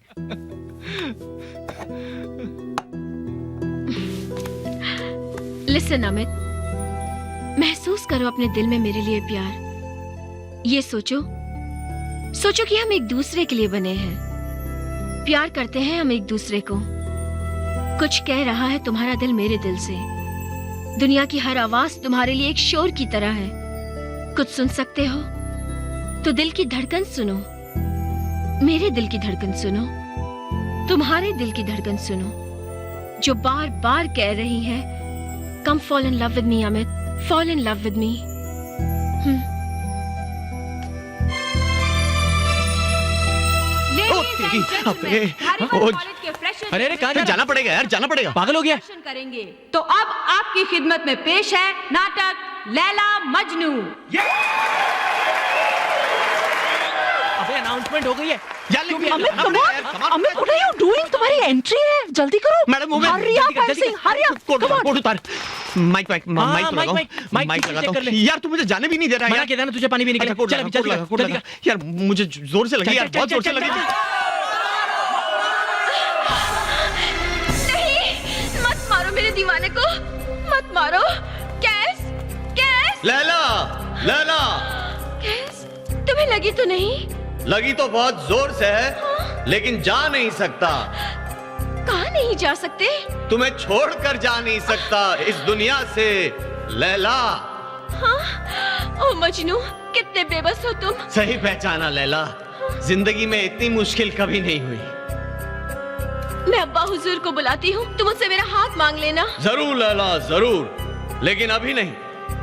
लिसन अमित, महसूस करो अपने दिल में मेरे लिए प्यार। ये सोचो कि हम एक दूसरे के लिए बने हैं, प्यार करते हैं हम एक दूसरे को। कुछ कह रहा है तुम्हारा दिल मेरे दिल से। दुनिया की हर आवाज तुम्हारे लिए एक शोर की तरह है। कुछ सुन सकते हो तो दिल की धड़कन सुनो, मेरे दिल की धड़कन सुनो, तुम्हारे दिल की धड़कन सुनो, जो बार बार कह रही है come fall in love with me Amit, fall in love with me. अरे कहाँ जाना पड़ेगा यार, जाना पड़ेगा। पागल हो गया? करेंगे तो अब आपकी खिदमत में पेश है नाटक लैला मजनू। अबे अनाउंसमेंट हो गई है यार। Amit what are you doing? तुम्हारी एंट्री है, जल्दी करो। मैडम हरी अप ऐसे, हरी अप। कोट उतार। माइक लगाओ। यार तू मुझे जाने भी नहीं दे रहा है। मना किया था ना तुझे पानी पीने के लिए। चल अभी चल। यार मुझे जोर से लगी यार, बहुत जोर से लगी। नहीं, मत मारो मेरे दीवाने को, मत मारो। कैस, लैला कैस, तुम्हें लगी तो नहीं? लगी तो बहुत जोर से है, लेकिन जा नहीं सकता। कहाँ नहीं जा सकते? तुम्हें छोड़कर जा नहीं सकता इस दुनिया से लैला। हाँ? ओ मजनू, कितने बेबस हो तुम। सही पहचाना लैला, जिंदगी में इतनी मुश्किल कभी नहीं हुई। मैं अब्बा हुजूर को बुलाती हूँ, तुम मुझसे मेरा हाथ मांग लेना। जरूर लैला जरूर, लेकिन अभी नहीं,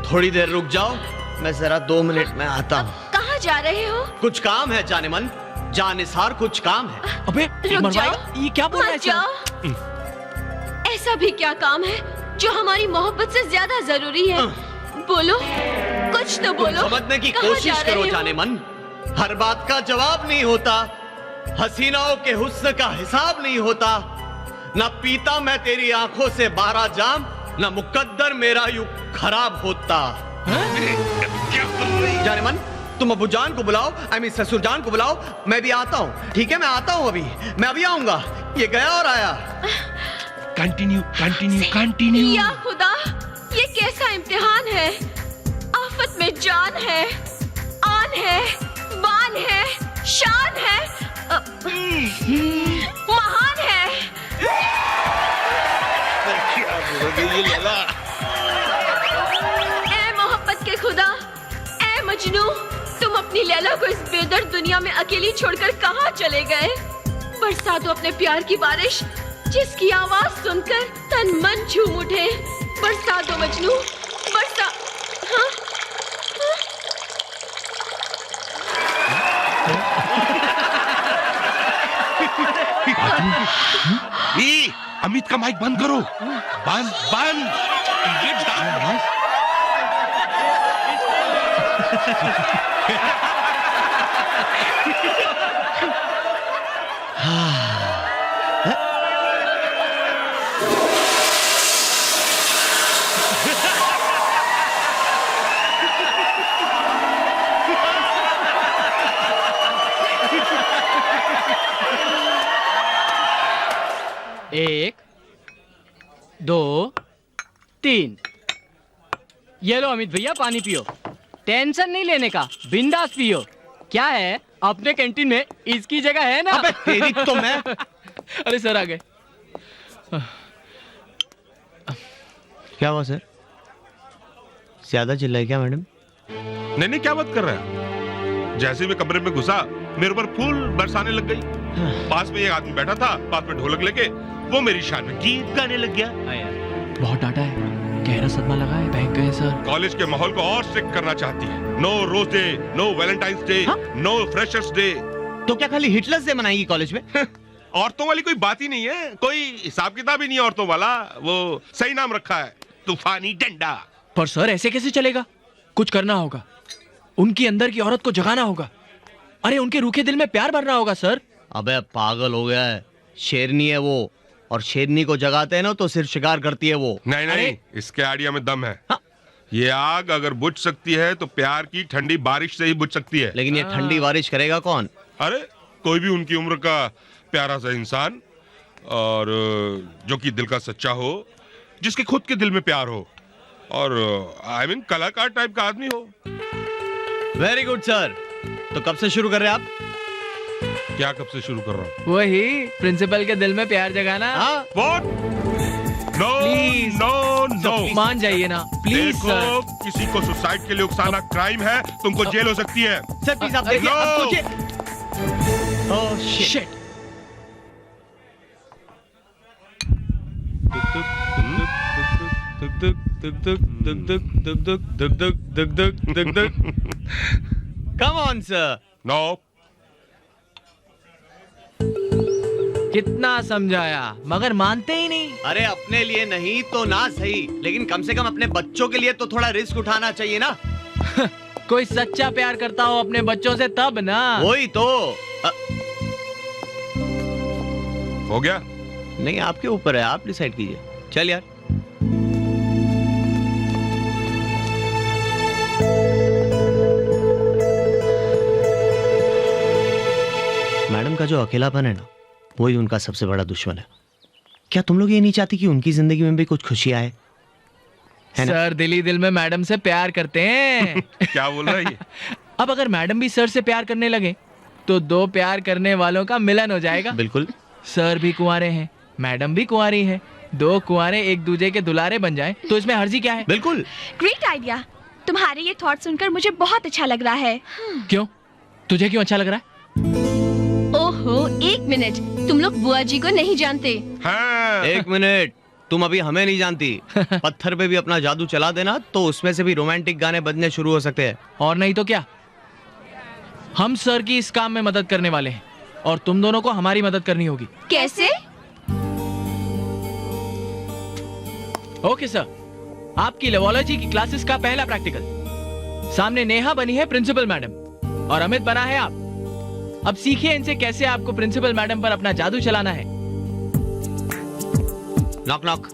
थोड़ी देर रुक जाओ, मैं जरा 2 मिनट में आता हूँ। कहाँ जा रहे हो? कुछ काम है जाने मन, जानिसार कुछ काम है। अबे रुक जाओ, ये क्या बोल रहा है? मत जाओ। ऐसा भी क्या काम है जो हमारी मोहब्बत से ज्यादा जरूरी है? बोलो, कुछ सच तो बोलो, समझने की कहाँ कोशिश जा रहे करो हो? जाने मन। हर बात का जवाब नहीं होता, हसीनाओं के हुस्न का हिसाब नहीं होता। ना पीता मैं तेरी आंखों से 12 जाम, ना मुकद्दर मेरा यूं खराब होता। जाने मन, तुम अबू जान को बुलाओ, ससुर जान को बुलाओ, मैं भी आता हूँ। ठीक है, मैं आता हूँ अभी, मैं अभी आऊंगा। ये गया और आया। Continue continue continue. या खुदा, ये कैसा इम्तिहान है? आफत में जान है, आन है, बान है, शान है, महान है। ए मोहब्बत के खुदा, ए मजनू, तुम अपनी लैला को इस बेदर्द दुनिया में अकेली छोड़कर कहाँ चले गए? बरसा दो अपने प्यार की बारिश, जिसकी आवाज सुनकर तन मन झूम उठे। बरसा दो मजनू, बरसा। हाँ? अमित का माइक बंद करो। बंद बंद। ये एक, दो, तीन। ये लो अमित भैया, पानी पियो। टेंशन नहीं लेने का, बिंदास पियो। क्या है, अपने कैंटीन में इसकी जगह है ना? अबे तेरी तो मैं। अरे सर आ गए। क्या हुआ सर? ज्यादा चिल्लाए क्या मैडम? नहीं, क्या बात कर रहा है? जैसे मैं कमरे में घुसा, मेरे ऊपर फूल बरसाने लग गई। पास में एक आदमी बैठा था, पास में ढोलक लेके, वो मेरी शान में गीत गाने लग गया। बहुत डांटा है, गहरा सदमा लगा है, बहक गए सर। कॉलेज के माहौल को और स्ट्रिक्ट करना चाहती है। No rose day, no Valentine's day, no freshers day. तो क्या खाली हिटलर्स डे मनाएगी कॉलेज में? औरतों वाली कोई बात ही नहीं है, कोई हिसाब किताब ही नहीं है औरतों वाला। वो सही नाम रखा है, तूफानी डंडा। पर सर ऐसे कैसे चलेगा? कुछ करना होगा, उनकी अंदर की औरत को जगाना होगा। अरे उनके रूखे दिल में प्यार भरना होगा सर। अबे पागल हो गया है, शेरनी है वो, और शेरनी को जगाते हैं ना तो सिर्फ शिकार करती है वो। नहीं, इसके आइडिया में दम है। ये आग अगर बुझ सकती है तो प्यार की ठंडी बारिश से ही बुझ सकती है। लेकिन ये ठंडी बारिश करेगा कौन? अरे कोई भी उनकी उम्र का प्यारा सा इंसान, और जो कि दिल का सच्चा हो, जिसके खुद के दिल में प्यार हो, और आई मीन कलाकार टाइप का आदमी हो। Very good sir. तो कब से शुरू कर रहे हैं आप? क्या कब से शुरू कर रहा हूँ? वही प्रिंसिपल के दिल में प्यार जगाना। What? No, Please. no. मान जाइए ना प्लीज देखो, सर। किसी को सुसाइड के लिए उकसाना क्राइम है, तुमको जेल हो सकती है। सर प्लीज आप देखिए, आप सोचिए। Oh shit. Come on sir. No. कितना समझाया मगर मानते ही नहीं। अरे अपने लिए नहीं तो ना सही, लेकिन कम से कम अपने बच्चों के लिए तो थोड़ा रिस्क उठाना चाहिए ना। कोई सच्चा प्यार करता हो अपने बच्चों से तब ना। वही तो। हो गया? नहीं आपके ऊपर है, आप डिसाइड कीजिए। चल यार। मैडम का जो अकेलापन है ना, वही उनका सबसे बड़ा दुश्मन है। क्या तुम लोग ये नहीं चाहती कि उनकी जिंदगी में भी कुछ खुशी आए? है ना? सर दिल ही दिल में मैडम से प्यार करते हैं। क्या बोल रहा है ये? अब अगर मैडम भी सर से प्यार करने लगे तो दो प्यार करने वालों का मिलन हो जाएगा। बिल्कुल। सर भी कुंवारे हैं, मैडम भी कुंवारी है, दो कुंवारे एक दूसरे के दुलारे बन जाएं तो इसमें हर्जी क्या है? बिल्कुल। Great idea. तुम्हारे ये थॉट सुनकर मुझे बहुत अच्छा लग रहा है। क्यों? तुझे क्यों अच्छा लग रहा है? ओहो, एक मिनट, तुम लोग बुआ जी को नहीं जानते। हाँ। एक मिनट, तुम अभी हमें नहीं जानती। पत्थर पे भी अपना जादू चला देना तो उसमें से भी रोमांटिक गाने बजने शुरू हो सकते हैं। और नहीं तो क्या, हम सर की इस काम में मदद करने वाले हैं और तुम दोनों को हमारी मदद करनी होगी। कैसे? ओके सर, आपकी लेवोलॉजी की क्लासेस का पहला प्रैक्टिकल। सामने नेहा बनी है प्रिंसिपल मैडम और अमित बना है आप। अब सीखिए इनसे कैसे आपको प्रिंसिपल मैडम पर अपना जादू चलाना है। Knock knock.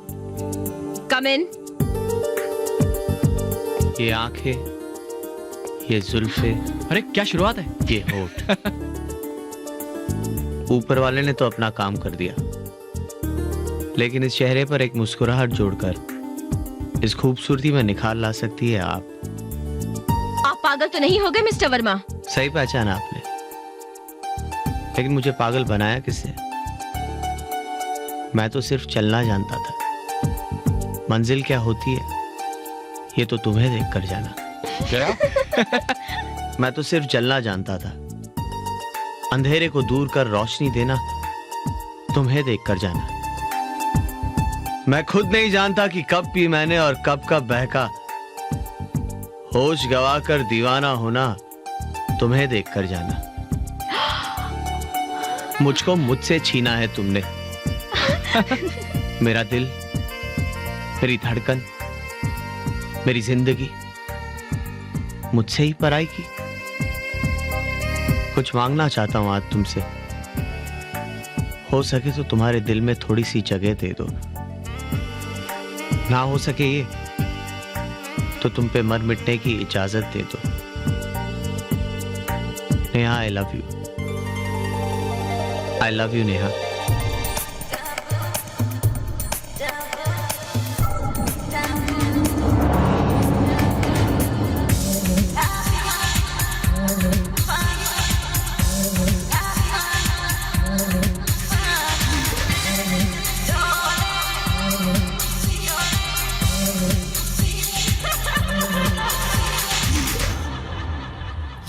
Come in. ये आंखें, ये जुल्फे, अरे क्या शुरुआत है। ये होठ। ऊपर वाले ने तो अपना काम कर दिया, लेकिन इस चेहरे पर एक मुस्कुराहट जोड़कर इस खूबसूरती में निखार ला सकती है आप। आप पागल तो नहीं हो गए मिस्टर वर्मा? सही पहचाना आपने, लेकिन मुझे पागल बनाया किसने? मैं तो सिर्फ चलना जानता था, मंजिल क्या होती है ये तो तुम्हें देखकर जाना। क्या? मैं तो सिर्फ जलना जानता था, अंधेरे को दूर कर रोशनी देना तुम्हें देखकर जाना। मैं खुद नहीं जानता कि कब पी मैंने और कब कब बहका, होश गवाकर दीवाना होना तुम्हें देखकर जाना। मुझको मुझसे छीना है तुमने, मेरा दिल, मेरी धड़कन, मेरी जिंदगी मुझसे ही पराई की। कुछ मांगना चाहता हूं आज तुमसे, हो सके तो तुम्हारे दिल में थोड़ी सी जगह दे दो, ना हो सके ये तो तुम पे मर मिटने की इजाजत दे दो। Neha, I love you, I love you Neha.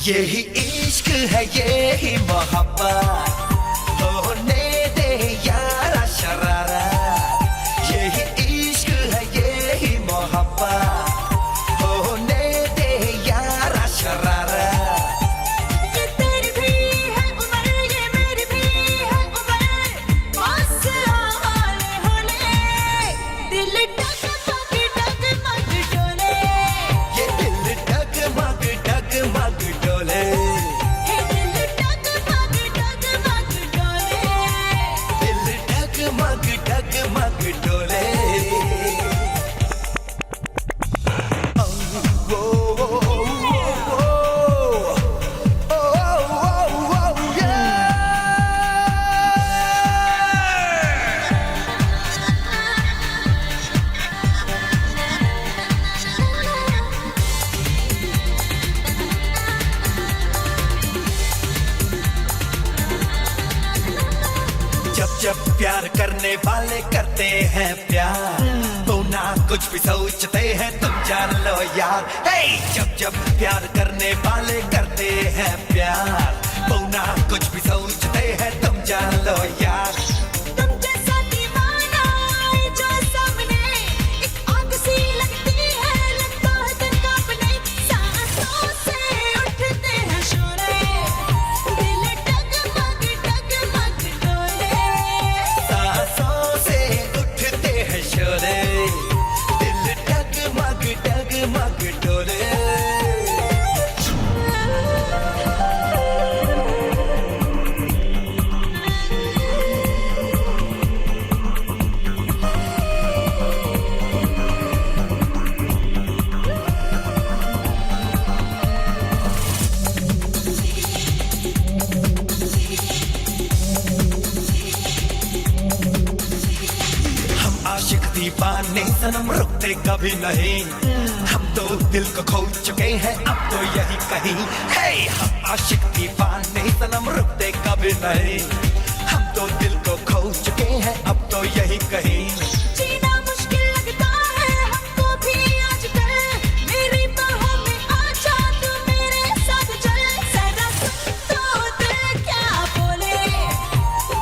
यही इश्क है, यही मोहब्बत, होने दे यारा शरारा। यही इश्क है, यही मोहब्बत, होने दे यारा शरारा। ये तेरी भी है उम्र, ये मेरी भी है उम्र, बस हौले हौले दिल डगमग डगमग डोले। ये दिल डगमग डगमग डोले। हे दिल डगमग डगमग डोले। दिल डगमग डगमग डोले। जब जब प्यार करने वाले करते हैं प्यार, तो ना कुछ भी सोचते हैं तुम जान लो यार। हे जब जब प्यार करने वाले करते हैं प्यार, तो ना कुछ भी सोचते हैं तुम जान लो यार। तुम जैसा दीवाना आए जो सामने, एक आग सी लगती है, लगता है दिल कांपने, सांसों से उठते हैं शोरे, दिल डगमग डगमग डोले। सांसों से उठते हैं शोले, दिल डगमग डगमग डोले। हम आशिक दीवाने सनम रुकते कभी नहीं, हम तो दिल को खो चुके हैं अब तो यही कहीं। हे हम आशिक दीवाने सनम रुकते कभी नहीं, हम तो दिल को खो चुके हैं अब तो यही कहीं। जीना मुश्किल लगता है हमको भी आजकल, मेरी बाहों में आजा तू मेरे साथ चल, जरा सुन तो दिल क्या बोले,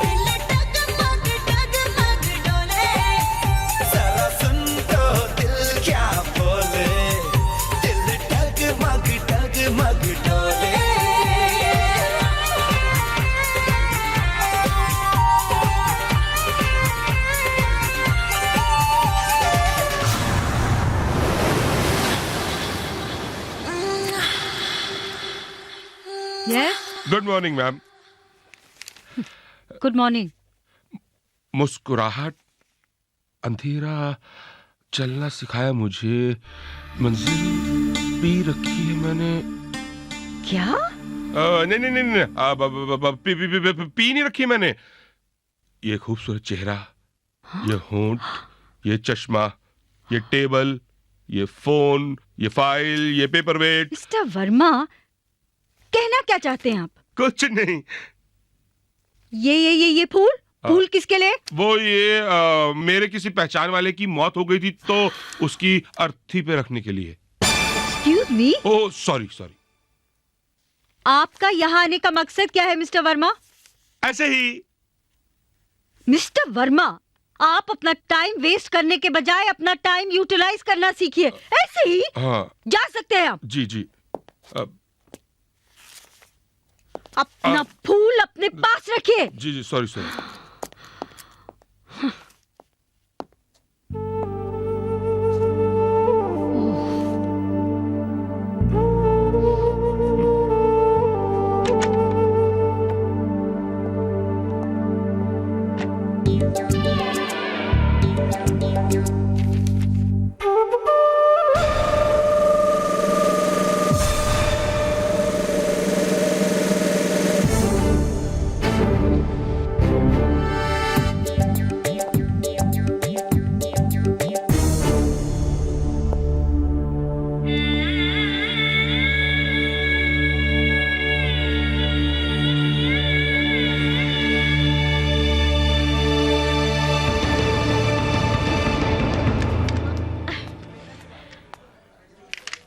दिल डगमग डगमग डोले। जरा सुन तो दिल क्या बोले, दिल डगमग डगमग डोले। Good morning ma'am. Good morning. मुस्कुराहट, अंधेरा, चलना सिखाया मुझे, मंजिल पी रखी है मैंने। क्या? नहीं नहीं नहीं नहीं, पी नहीं रखी मैंने। ये खूबसूरत चेहरा, ये होंठ, ये चश्मा, ये टेबल, ये फोन, ये फाइल, ये पेपरवेट। मिस्टर वर्मा, कहना क्या चाहते हैं आप? कुछ नहीं। ये फूल फूल किसके लिए? वो ये मेरे किसी पहचान वाले की मौत हो गई थी तो उसकी अर्थी पे रखने के लिए। Excuse me? Oh sorry sorry. आपका यहाँ आने का मकसद क्या है मिस्टर वर्मा? ऐसे ही। मिस्टर वर्मा, आप अपना टाइम वेस्ट करने के बजाय अपना टाइम यूटिलाइज करना सीखिए। ऐसे ही। हाँ। जा सकते हैं आप। जी जी। अपना फूल अपने पास रखिए। जी जी सॉरी सॉरी।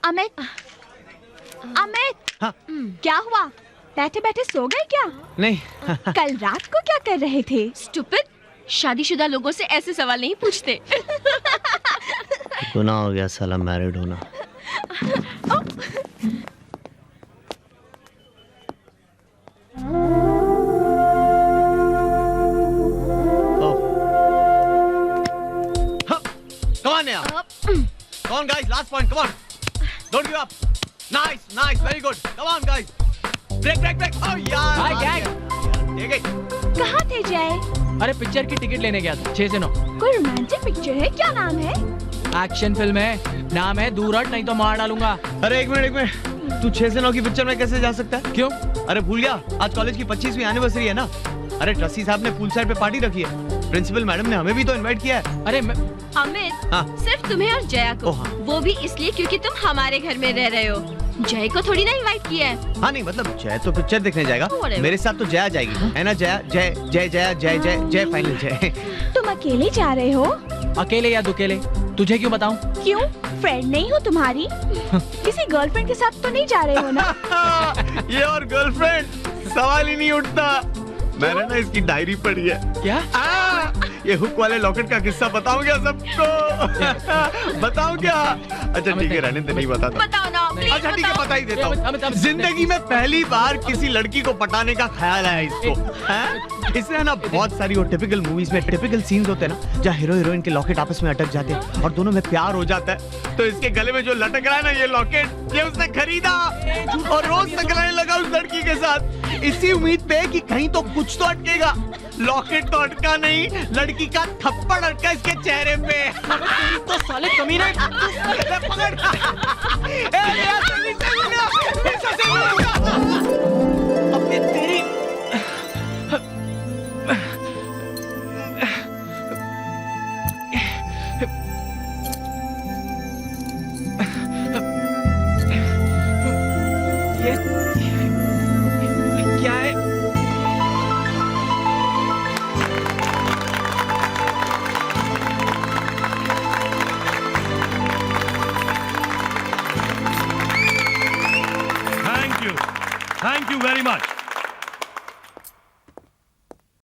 अमित, अमित, क्या हुआ? बैठे बैठे सो गए क्या? नहीं। कल रात को क्या कर रहे थे? स्टूपिड, शादीशुदा लोगों से ऐसे सवाल नहीं पूछते। गुनाह हो गया साला मैरिड होना। Come on now. Come on guys, last point. Come on. Don't give up. Nice, nice, very good. Come on guys. Break, break, break. Oh यार. Hi gang. Take it. कहाँ थे जय? अरे पिक्चर की टिकट लेने गया था 6 से 9। कोई रोमांटिक पिक्चर है? क्या नाम है? एक्शन फिल्म है, नाम है दूर हट नहीं तो मार डालूंगा। अरे एक मिनट। तू 6 से 9 की पिक्चर में कैसे जा सकता है? क्यों? अरे भूल गया, आज कॉलेज की 25वीं एनिवर्सरी है ना। अरे ट्रस्टी साहब ने पूल साइड पे पार्टी रखी है। प्रिंसिपल मैडम ने हमें भी तो इनवाइट किया है। अरे अमित, हाँ। सिर्फ तुम्हें और जया को। ओ हाँ। वो भी इसलिए क्योंकि तुम हमारे घर में रह रहे हो। जय को थोड़ी ना इनवाइट किया है। हाँ नहीं मतलब जय तो पिक्चर देखने जाएगा, Whatever. मेरे साथ तो जया जाएगी है ना। जया जय जय जय जय जय जय फाइनल जय। तुम अकेले जा रहे हो? अकेले या दुकेले, तुझे क्यों बताऊं? क्यों? फ्रेंड नहीं हो तुम्हारी? किसी गर्लफ्रेंड के साथ तो नहीं जा रहे हो ना? ये और गर्लफ्रेंड सवाल ही नहीं उठता। मैंने ना इसकी डायरी पढ़ी है। क्या? ये हुक वाले लॉकेट का किस्सा बताऊं क्या सबको? बताऊं क्या? अच्छा ठीक है, रहने दे, नहीं बताता। बताओ ना, प्लीज अच्छा ठीक है, बताओ। बता ही देता हूँ। जिंदगी में पहली बार किसी लड़की को पटाने का ख्याल आया इसको। हैं? इसने ना बहुत सारी वो टिपिकल मूवीज में टिपिकल सीन्स होते हैं ना, जहाँ हीरो हीरोइन के लॉकेट आपस में अटक जाते हैं और दोनों में प्यार हो जाता है। तो इसके गले में जो लटक रहा है ना ये लॉकेट, ये उसने खरीदा और रोज टकराने लगा उस लड़की के साथ, इसी उम्मीद पे कि कहीं तो कुछ तो अटकेगा। लॉकेट तो अटका नहीं, लड़की का थप्पड़ अटका इसके चेहरे पे। तो साले कमीने। पकड़। अपने तेरी ये क्या है? Thank you very much.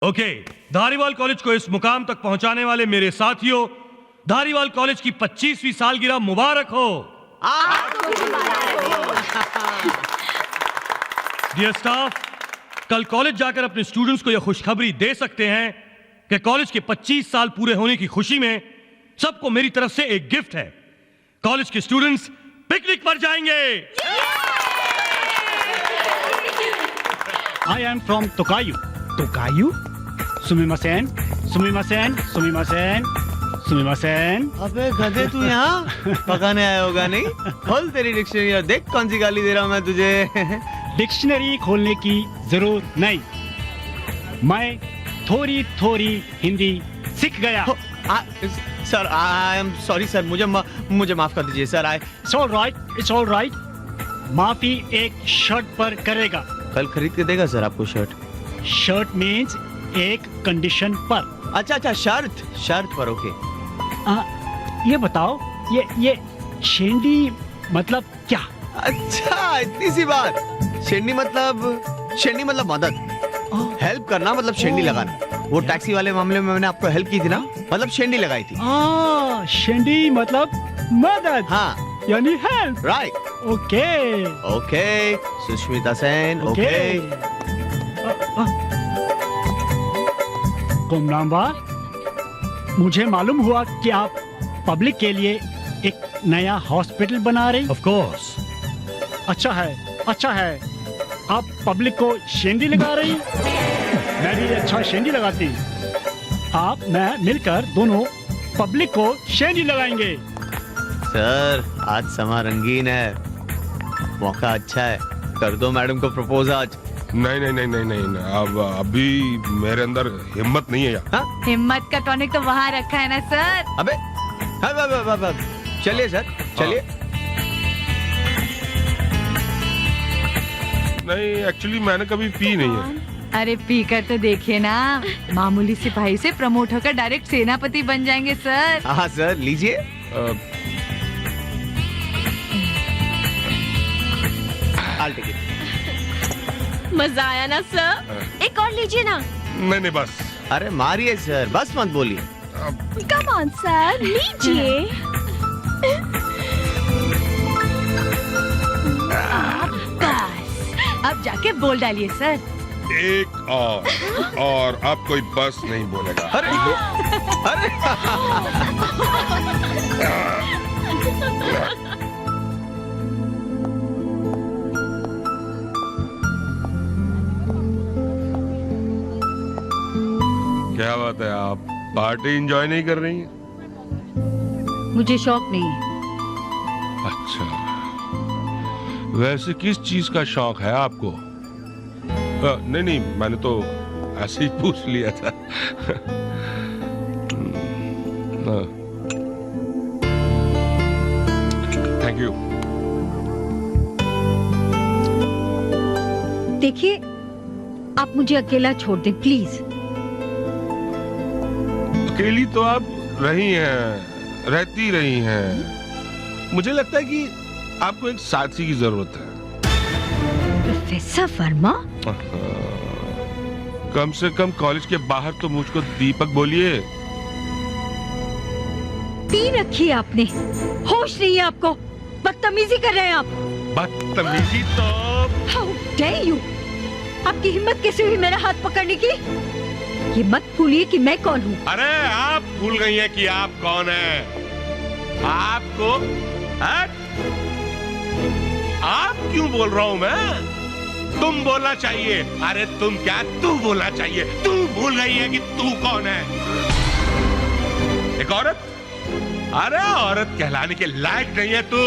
Okay, Dhariwal college को इस मुकाम तक पहुंचाने वाले मेरे साथियों, धारीवाल कॉलेज की 25वीं सालगिरह मुबारक हो। डियर स्टाफ, कल कॉलेज जाकर अपने स्टूडेंट्स को यह खुशखबरी दे सकते हैं कि कॉलेज के 25 साल पूरे होने की खुशी में सबको मेरी तरफ से एक गिफ्ट है। कॉलेज के स्टूडेंट्स पिकनिक पर जाएंगे। I am from Tokayu. Tokayu? Sumimasen, sumimasen, sumimasen, sumimasen. अबे गधे तू यहाँ पकाने आया होगा नहीं? खोल तेरी डिक्शनरी और देख कौन सी गाली दे रहा हूँ मैं तुझे. डिक्शनरी खोलने की जरूरत नहीं. मैं थोड़ी थोड़ी हिंदी सीख गया. Sir I am sorry sir, मुझे माफ कर दीजिए sir. It's all right, it's all right. माफी एक शर्ट पर करेगा. कल खरीद के देगा सर आपको शर्ट. शर्ट मीन्स एक कंडीशन पर. अच्छा शर्त पर. ओके. ये बताओ ये शेंडी मतलब क्या? अच्छा इतनी सी बात. शेंडी मतलब मदद. हेल्प करना मतलब शेंडी लगाना. वो टैक्सी वाले मामले में मैंने आपको हेल्प की थी ना, मतलब शेंडी लगाई थी. शेंडी मतलब मदद. हाँ यानी help. Right. Okay. Sushmita Sen. Okay. गुमनाम, मुझे मालूम हुआ कि आप पब्लिक के लिए एक नया हॉस्पिटल बना रही. Of course. अच्छा है. आप पब्लिक को शेंडी लगा रही. मैं भी अच्छा शेंडी लगाती. आप मैं मिलकर दोनों पब्लिक को शेंडी लगाएंगे. सर आज समा रंगीन है, मौका अच्छा है. कर दो मैडम को प्रपोज आज. नहीं. अब अभी मेरे अंदर हिम्मत नहीं है यार. हाँ? हिम्मत का टॉनिक तो वहाँ रखा है ना सर. अबे चलिए सर चलिए. नहीं एक्चुअली मैंने कभी पी नहीं है. अरे पी कर तो देखिए ना, मामूली सिपाही से प्रमोट होकर डायरेक्ट सेनापति बन जाएंगे सर. हाँ सर लीजिए. I'll take it. मजा आया ना सर? एक और लीजिए ना. नहीं बस. अरे मारिए सर, बस मत बोलिए. कम ऑन सर, लीजिए. बस अब जाके बोल डालिए सर. एक और अब कोई बस नहीं बोलेगा. अरे क्या बात है, आप पार्टी एंजॉय नहीं कर रही हैं? मुझे शौक नहीं है. अच्छा, वैसे किस चीज का शौक है आपको? नहीं मैंने तो ऐसे ही पूछ लिया था. Thank you. देखिए आप मुझे अकेला छोड़ दें प्लीज. अकेली तो आप रहती रही हैं. मुझे लगता है कि आपको एक साथी की जरूरत है. प्रोफेसर वर्मा, कम से कम कॉलेज के बाहर तो मुझको दीपक बोलिए. पी रखी है आपने, होश नहीं है आपको. बदतमीजी कर रहे हैं आप. बदतमीजी तो How dare you? आपकी हिम्मत कैसे हुई मेरा हाथ पकड़ने की? ये मत भूलिए कि मैं कौन हूँ. अरे आप भूल गई हैं कि आप कौन हैं. आपको आप क्यों बोल रहा हूँ मैं? तुम बोलना चाहिए. अरे तुम क्या, तू बोलना चाहिए. तू भूल गई है कि तू कौन है. एक औरत. अरे औरत कहलाने के लायक नहीं है तू.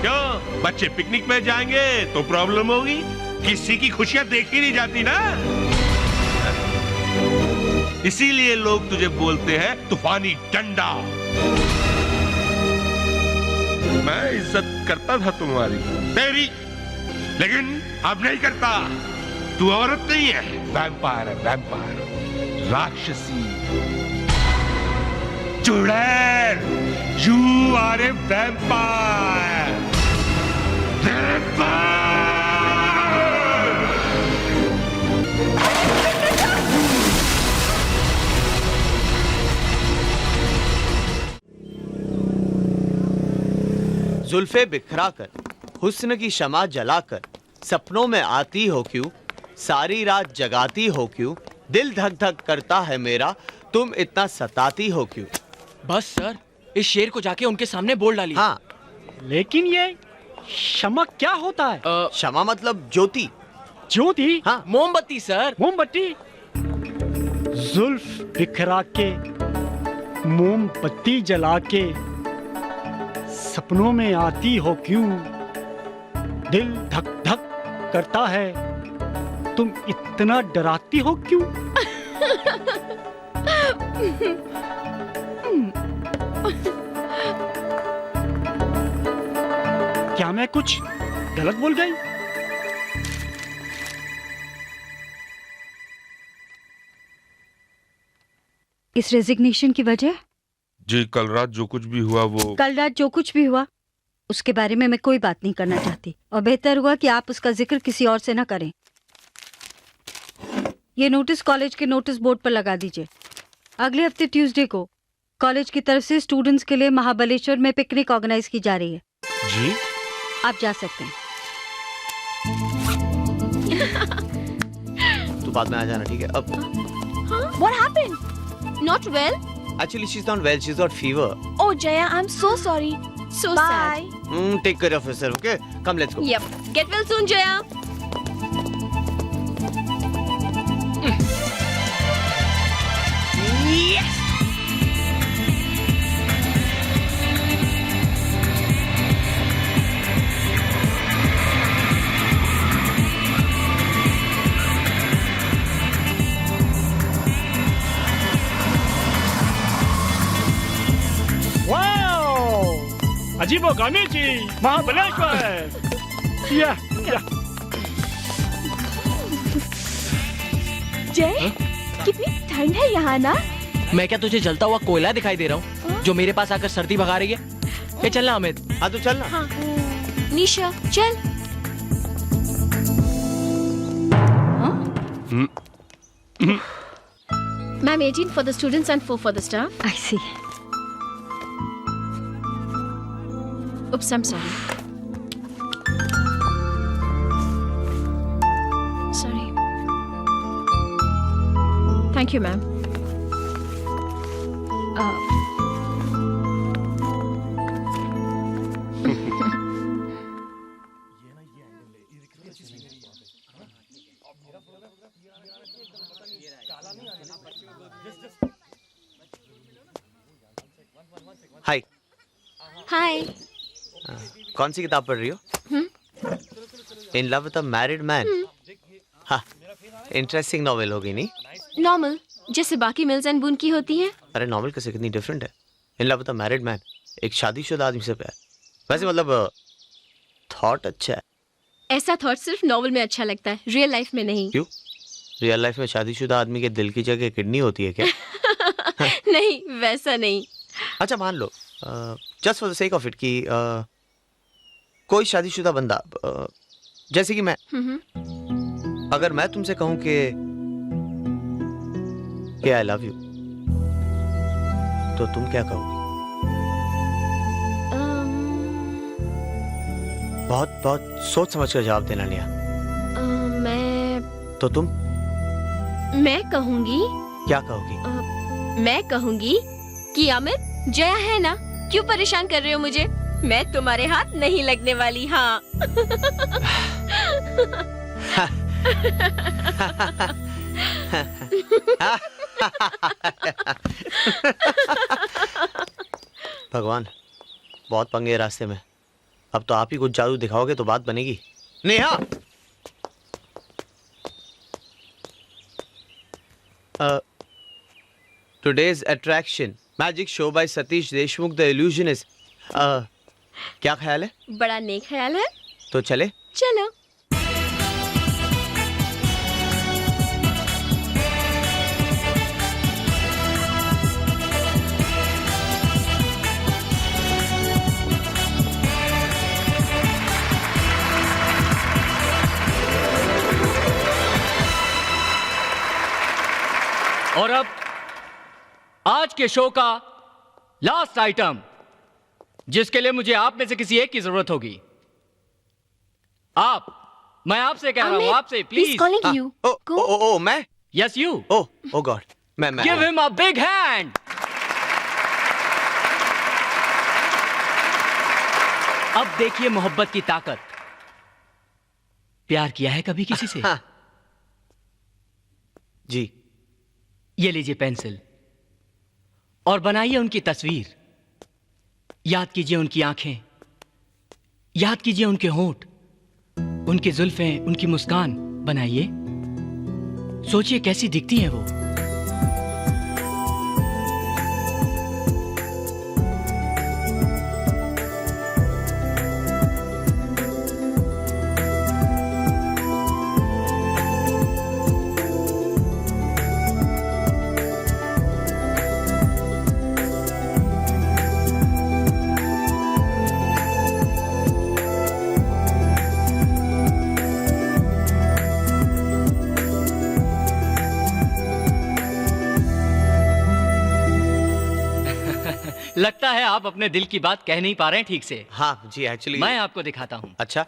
क्यों? बच्चे पिकनिक में जाएंगे तो प्रॉब्लम होगी. किसी की खुशियां देखी नहीं जाती ना, इसीलिए लोग तुझे बोलते हैं तूफानी डंडा. मैं इज्जत करता था तुम्हारी, तेरी, लेकिन अब नहीं करता. तू औरत नहीं है, वैम्पायर है. वैम्पायर, राक्षसी, चुड़ैल. You are a vampire. जुल्फे बिखरा कर, हुस्न की शमा जलाकर, सपनों में आती हो क्यों, सारी रात जगाती हो क्यों, दिल धक धक करता है मेरा, तुम इतना सताती हो क्यों. बस सर, इस शेर को जाके उनके सामने बोल डालिए. हाँ. लेकिन ये क्षमा क्या होता है? क्षमा मतलब ज्योति, ज्योति? हाँ। मोमबत्ती सर। मोमबत्ती? जुल्फ बिखरा के मोमबत्ती जला के सपनों में आती हो क्यों? दिल धक धक करता है, तुम इतना डराती हो क्यों? क्या मैं कुछ गलत बोल गई? इस रेजिग्नेशन की वजह? जी कल रात जो कुछ भी हुआ वो कल रात जो कुछ भी हुआ उसके बारे में मैं कोई बात नहीं करना चाहती, और बेहतर हुआ कि आप उसका जिक्र किसी और से ना करें। ये नोटिस कॉलेज के नोटिस बोर्ड पर लगा दीजिए। अगले हफ्ते ट्यूसडे को कॉलेज की तरफ से स्टूडेंट्स के लिए महाबलेश्वर में पिकनिक ऑर्गेनाइज की जा रही है। जी आप जा सकते हैं। तो बाद में आ जाना, ठीक है? अब What happened? Not well? actually she's not well, she's got fever. Oh, Jaya, I'm so sorry. So sad. Take care of yourself, okay? Come, let's go. Yep. Get well soon, Jaya. Yes. अजीबोगरीबी Mahabaleshwar. या जय, कितनी ठंड है यहाँ ना? मैं क्या तुझे जलता हुआ कोयला दिखाई दे रहा हूँ जो मेरे पास आकर सर्दी भगा रही है? ये चलना अमित। हाँ तो चलना। हाँ। निशा चल। Ma'am, 18 for the students and 4 for the staff. I see. Oops, I'm sorry. Sorry. Thank you, ma'am. हाय। हाय। कौन सी किताब पढ़ रही हो? इन love with a married man. हाँ, इंटरेस्टिंग नॉवेल होगी नहीं? नॉर्मल, जैसे बाकी मिल्स एंड बून की होती हैं। अरे नॉवेल कैसे कितनी डिफरेंट है। इन love with a married man, एक शादीशुदा आदमी से प्यार। वैसे मतलब थॉट अच्छा है। ऐसा थॉट सिर्फ नॉवेल में अच्छा लगता है, रियल लाइफ में नहीं। क्यों? रियल लाइफ में शादीशुदा आदमी के दिल की जगह किडनी होती है क्या? नहीं, वैसा नहीं। अच्छा मान लो just for the sake of it कि कोई शादीशुदा बंदा जैसे कि मैं, अगर मैं तुमसे कहूं कि आई लव यू, तो तुम क्या कहोगी? बहुत बहुत सोच समझ कर जवाब देना लिया। मैं तो तुम मैं कहूंगी। क्या कहोगी? मैं कहूंगी कि अमित, जया है ना, क्यों परेशान कर रहे हो मुझे? मैं तुम्हारे हाथ नहीं लगने वाली। हाँ। भगवान, बहुत पंगे रास्ते में। अब तो आप ही कुछ जादू दिखाओगे तो बात बनेगी। Neha, today's attraction magic show by Satish Deshmukh the illusionist. क्या ख्याल है? बड़ा नेक ख्याल है। तो चले? चलो। और अब आज के शो का लास्ट आइटम, जिसके लिए मुझे आप में से किसी एक की जरूरत होगी। मैं आपसे कह रहा हूं, आपसे प्लीज। ओ मैं? Yes you. ओ गॉड, मैं give him a big hand. अब देखिए मोहब्बत की ताकत। प्यार किया है कभी किसी से? हाँ। जी। ये लीजिए पेंसिल और बनाइए उनकी तस्वीर। याद कीजिए उनकी आंखें, याद कीजिए उनके होंठ, उनकी जुल्फें, उनकी मुस्कान बनाइए। सोचिए कैसी दिखती हैं वो। लगता है आप अपने दिल की बात कह नहीं पा रहे हैं ठीक से। हाँ जी, एक्चुअली मैं आपको दिखाता हूं। अच्छा।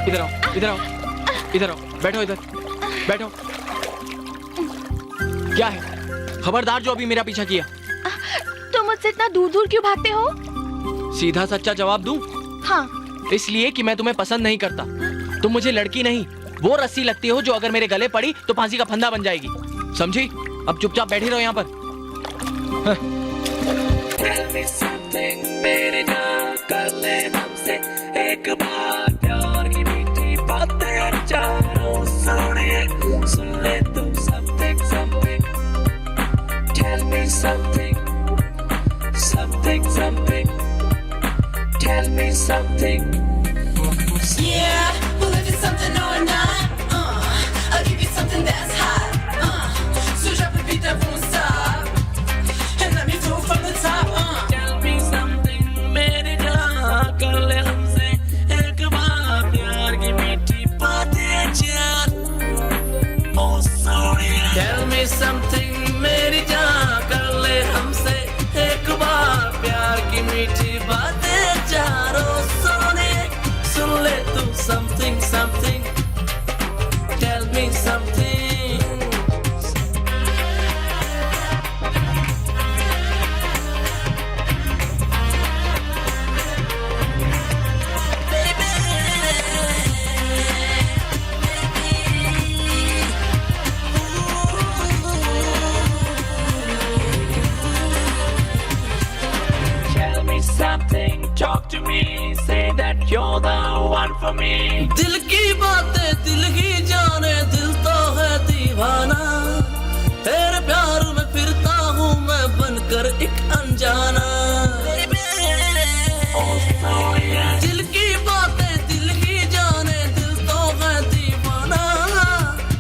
इधर आओ, इधर आओ, इधर आओ, बैठो इधर, बैठो। क्या है? खबरदार जो अभी मेरा पीछा किया। तुम मुझसे इतना दूर दूर क्यों भागते हो? सीधा सच्चा जवाब दूं? हाँ। इसलिए कि मैं तुम्हें पसंद नहीं करता। तुम मुझे लड़की नहीं, वो रस्सी लगती हो जो अगर मेरे गले पड़ी तो फांसी का फंदा बन जाएगी। समझी? अब चुपचाप बैठी रहो यहाँ पर। मेरे जान कर ले हमसे एक बार प्यार की मीठी बातें चारों सुनिए सुन ले तू something something tell me something something something tell me something yeah well if it's something or not I'll give you something that's hot so drop the beat that won't stop and let me do it from the top tell me something मेरे जान कर ले हमसे एक बार प्यार की मीठी बातें चार ओ सोनिया tell me something मेरी जान कर ले हमसे एक बार प्यार की मीठी बातें चारों सोने सुन ले तू something something tell me something something talk to me say that you're the one for me दिल की बातें दिल ही जाने दिल तो है दीवाना तेरे प्यार में फिरता हूँ मैं बनकर एक अनजाना दिल की बातें दिल ही जाने दिल तो है दीवाना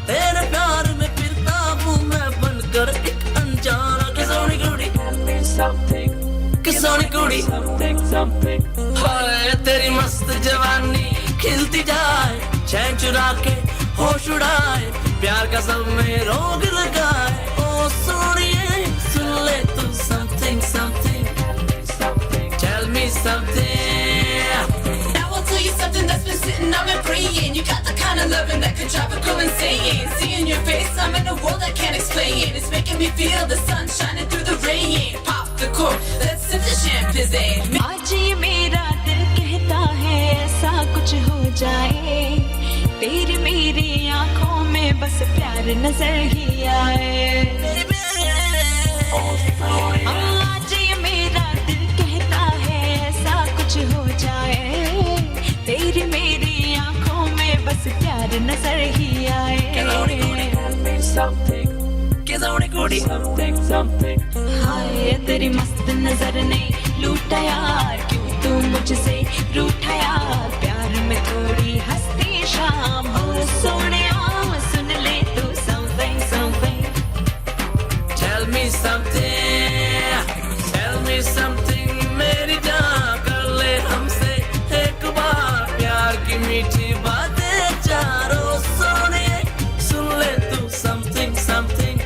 तेरे प्यार में फिरता हूँ मैं बनकर एक अनजाना किसोनी कुड़ी something किसोनी कुड़ी something something हाय तेरी मस्त जवानी खिलती जाए चैन चुरा के होश उड़ाए प्यार का सब में रोग लगा है ओ सोनिए सुन ले तू something something tell me something I will tell you something that's been sitting on my brain you got the kind of loving that could drive a girl insane seeing your face I'm in a world I can't explain it's making me feel the sun shining through the rain pop the cork let's sip the champagne आज ये मेरा दिल कहता है ऐसा कुछ हो जाए तेरी मेरी आंखों में बस प्यार नजर ही आए आज ये मेरा दिल कहता है ऐसा कुछ हो जाए तेरी मेरी आंखों में बस प्यार नजर ही आए हाय तेरी मस्त नजर ने लूटा यार क्यों तू मुझसे रूठा यार प्यार में थोड़ी हंसती शाम हो सोने सुन ले तू something something tell me something मेरी जान कर ले हमसे एक बार प्यार की मीठी बातें चारों सोने सुन ले तू something something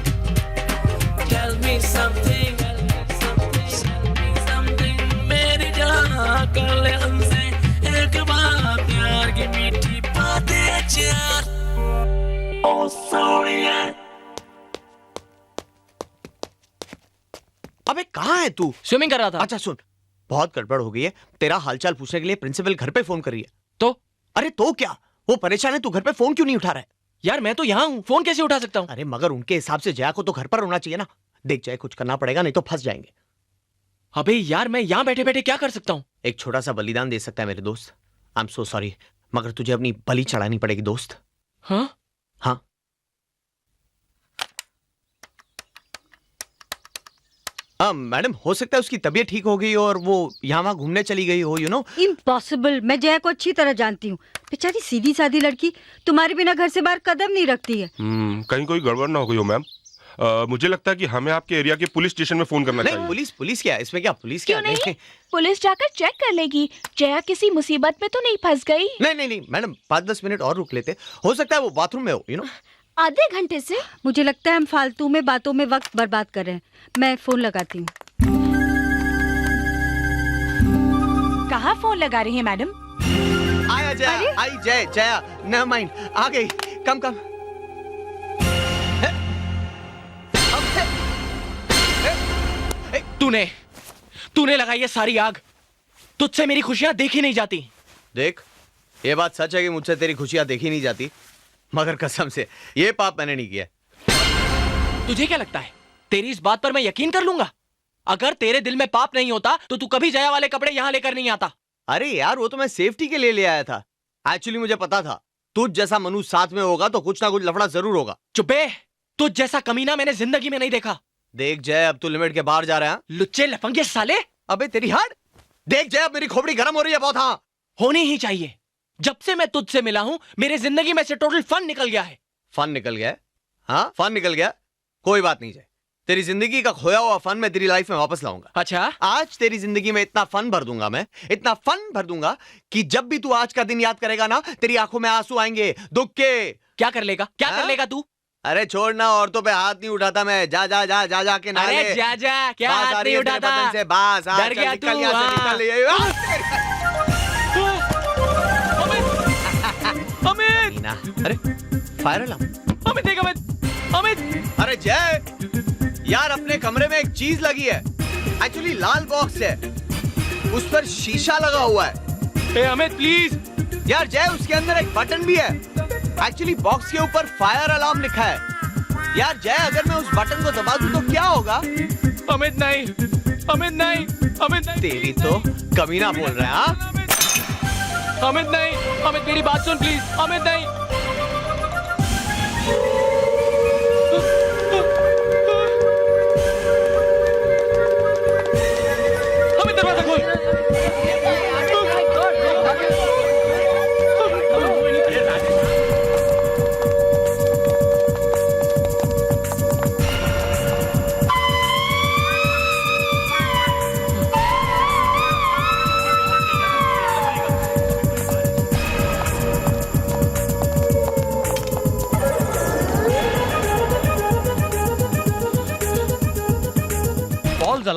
tell me something मेरी जान कर ले हमसे एक बार प्यार की मीठी बातें चार ओ सोनिया अबे कहाँ है तू? स्विमिंग कर रहा था। अच्छा सुन, बहुत गड़बड़ हो गई है। तेरा हालचाल पूछने के लिए प्रिंसिपल घर पे फोन कर रही है। तो अरे तो क्या, वो परेशान है, तू घर पे फोन क्यों नहीं उठा रहा है? यार मैं तो यहाँ हूँ, फोन कैसे उठा सकता हूँ? अरे मगर उनके हिसाब से जया को तो घर पर होना चाहिए ना। देख जया, कुछ करना पड़ेगा नहीं तो फंस जाएंगे। अबे यार मैं यहाँ बैठे बैठे क्या कर सकता हूँ? एक छोटा सा बलिदान दे सकता है मेरे दोस्त। आई एम सो सॉरी, मगर तुझे अपनी बलि चढ़ानी पड़ेगी दोस्त। हाँ हाँ मैडम, हो सकता है उसकी तबीयत ठीक हो गई और वो यहाँ वहाँ घूमने चली गई हो, यू नो। इम्पॉसिबल, मैं जया को अच्छी तरह जानती हूँ। बेचारी सीधी सादी लड़की तुम्हारे बिना घर से बाहर कदम नहीं रखती है। कहीं कोई गड़बड़ ना हो गई हो मैम। मुझे लगता है कि हमें आपके एरिया के पुलिस स्टेशन में फोन करना चाहिए। नहीं, पुलिस क्या है इसमें? क्या पुलिस क्या नहीं? पुलिस जाकर चेक कर लेगी जया किसी मुसीबत में तो नहीं फंस गई। नहीं मैडम, 5-10 मिनट और रुक लेते, हो सकता है वो बाथरूम में हो, यू नो। आधे घंटे से मुझे लगता है हम फालतू में बातों में वक्त बर्बाद कर रहे हैं। मैं फोन लगाती हूँ। कहाँ फोन लगा रही है मैडम? आया जया, आई जया, नेवर माइंड, आ गई। कम तूने लगाई है सारी आग। तुझसे मेरी खुशियां देखी नहीं जाती। देख, ये बात सच है कि मुझसे तेरी खुशियां देखी नहीं जाती, मगर कसम से ये पाप मैंने नहीं किया। तुझे क्या लगता है तेरी इस बात पर मैं यकीन कर लूंगा? अगर तेरे दिल में पाप नहीं होता तो तू कभी जया वाले कपड़े यहाँ लेकर नहीं आता। अरे यार, वो तो मैं सेफ्टी के लिए ले आया था। एक्चुअली मुझे पता था तुझ जैसा मनुष्य साथ में होगा तो कुछ ना कुछ लफड़ा जरूर होगा। चुपे, तुझ जैसा कमीना मैंने जिंदगी में नहीं देखा। देख जय, अब तू लिमिट के बाहर जा रहा है। लुच्चे लफंगे साले। अबे तेरी हाड़। देख जय, अब मेरी खोपड़ी गर्म हो रही है बहुत। हाँ, होनी ही चाहिए। जब से मैं तुझसे मिला हूं मेरे जिंदगी में से टोटल फन निकल गया है। फन निकल गया? हाँ, फन निकल गया। कोई बात नहीं जय, तेरी जिंदगी का खोया हुआ फन मैं तेरी लाइफ में वापस लाऊंगा। अच्छा, आज तेरी जिंदगी में इतना फन भर दूंगा मैं, इतना फन भर दूंगा कि जब भी तू आज का दिन याद करेगा ना, तेरी आंखों में आंसू आएंगे दुख के। क्या कर लेगा? क्या कर लेगा तू? अरे छोड़ना, औरतों पे हाथ नहीं उठाता मैं। जा के नहा ले। अरे जा क्या हाथ नहीं उठाता? से बास, डर गया तू? अमित, अरे फायर अलार्म। अमित देख, अमित। अरे जय यार, अपने कमरे में एक चीज लगी है। एक्चुअली लाल बॉक्स है, उस पर शीशा लगा हुआ है। ए अमित प्लीज। यार जय, उसके अंदर एक बटन भी है। एक्चुअली बॉक्स के ऊपर फायर अलार्म लिखा है। यार जय, अगर मैं उस बटन को दबा दूं तो क्या होगा? अमित नहीं, अमित नहीं, अमित नहीं। तेरी तो कमीना बोल रहा है। हाँ अमित नहीं, अमित मेरी बात सुन प्लीज। अमित नहीं। अमित दरवाजा खोल।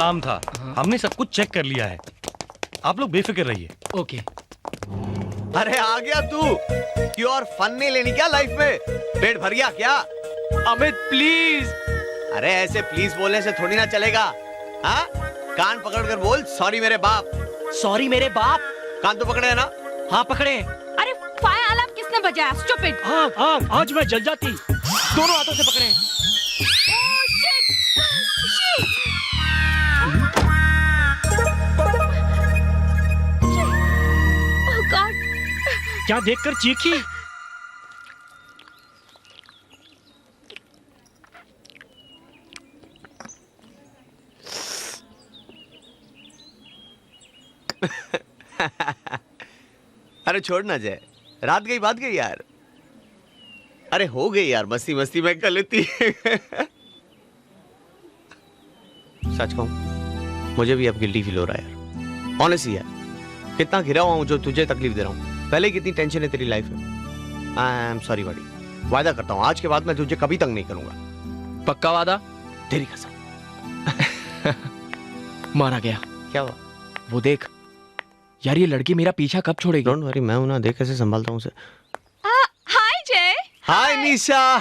काम था, हमने सब कुछ चेक कर लिया है, आप लोग बेफिक्र रहिए। ओके। अरे आ गया तू, क्यों और फन नहीं लेनी क्या लाइफ में? पेट भर गया क्या? अमित प्लीज। अरे ऐसे प्लीज बोलने से थोड़ी ना चलेगा। हाँ, कान पकड़ कर बोल, सॉरी मेरे बाप। सॉरी मेरे बाप। कान तो पकड़े है ना? हाँ पकड़े। अरे फायर अलार्म किसने बजाया? स्टूपिड। हाँ आज मैं जल जाती। दोनों हाथों से पकड़े। ओह गॉड। क्या देखकर चीखी? अरे छोड़ ना जाए, रात गई बात गई यार। अरे हो गई यार, मस्ती मस्ती में कर लेती। सच कहूं, मुझे भी अब गिल्टी फील हो रहा है यार। ऑनेस्टली यार, कितना घिरा हुआ हूं जो तुझे तकलीफ दे रहा हूं। पहले कितनी टेंशन है तेरी लाइफ में। आई एम सॉरी बड़ी, वादा करता हूं आज के बाद मैं तुझे कभी तंग नहीं करूंगा। पक्का वादा? तेरी कसम। मारा गया। क्या हुआ? वो देख यार, ये लड़की मेरा पीछा कब छोड़ेगी? डोंट वरी, मैं हूं ना, देख कैसे संभालता हूं उसे। हाय जय। हाय निशा।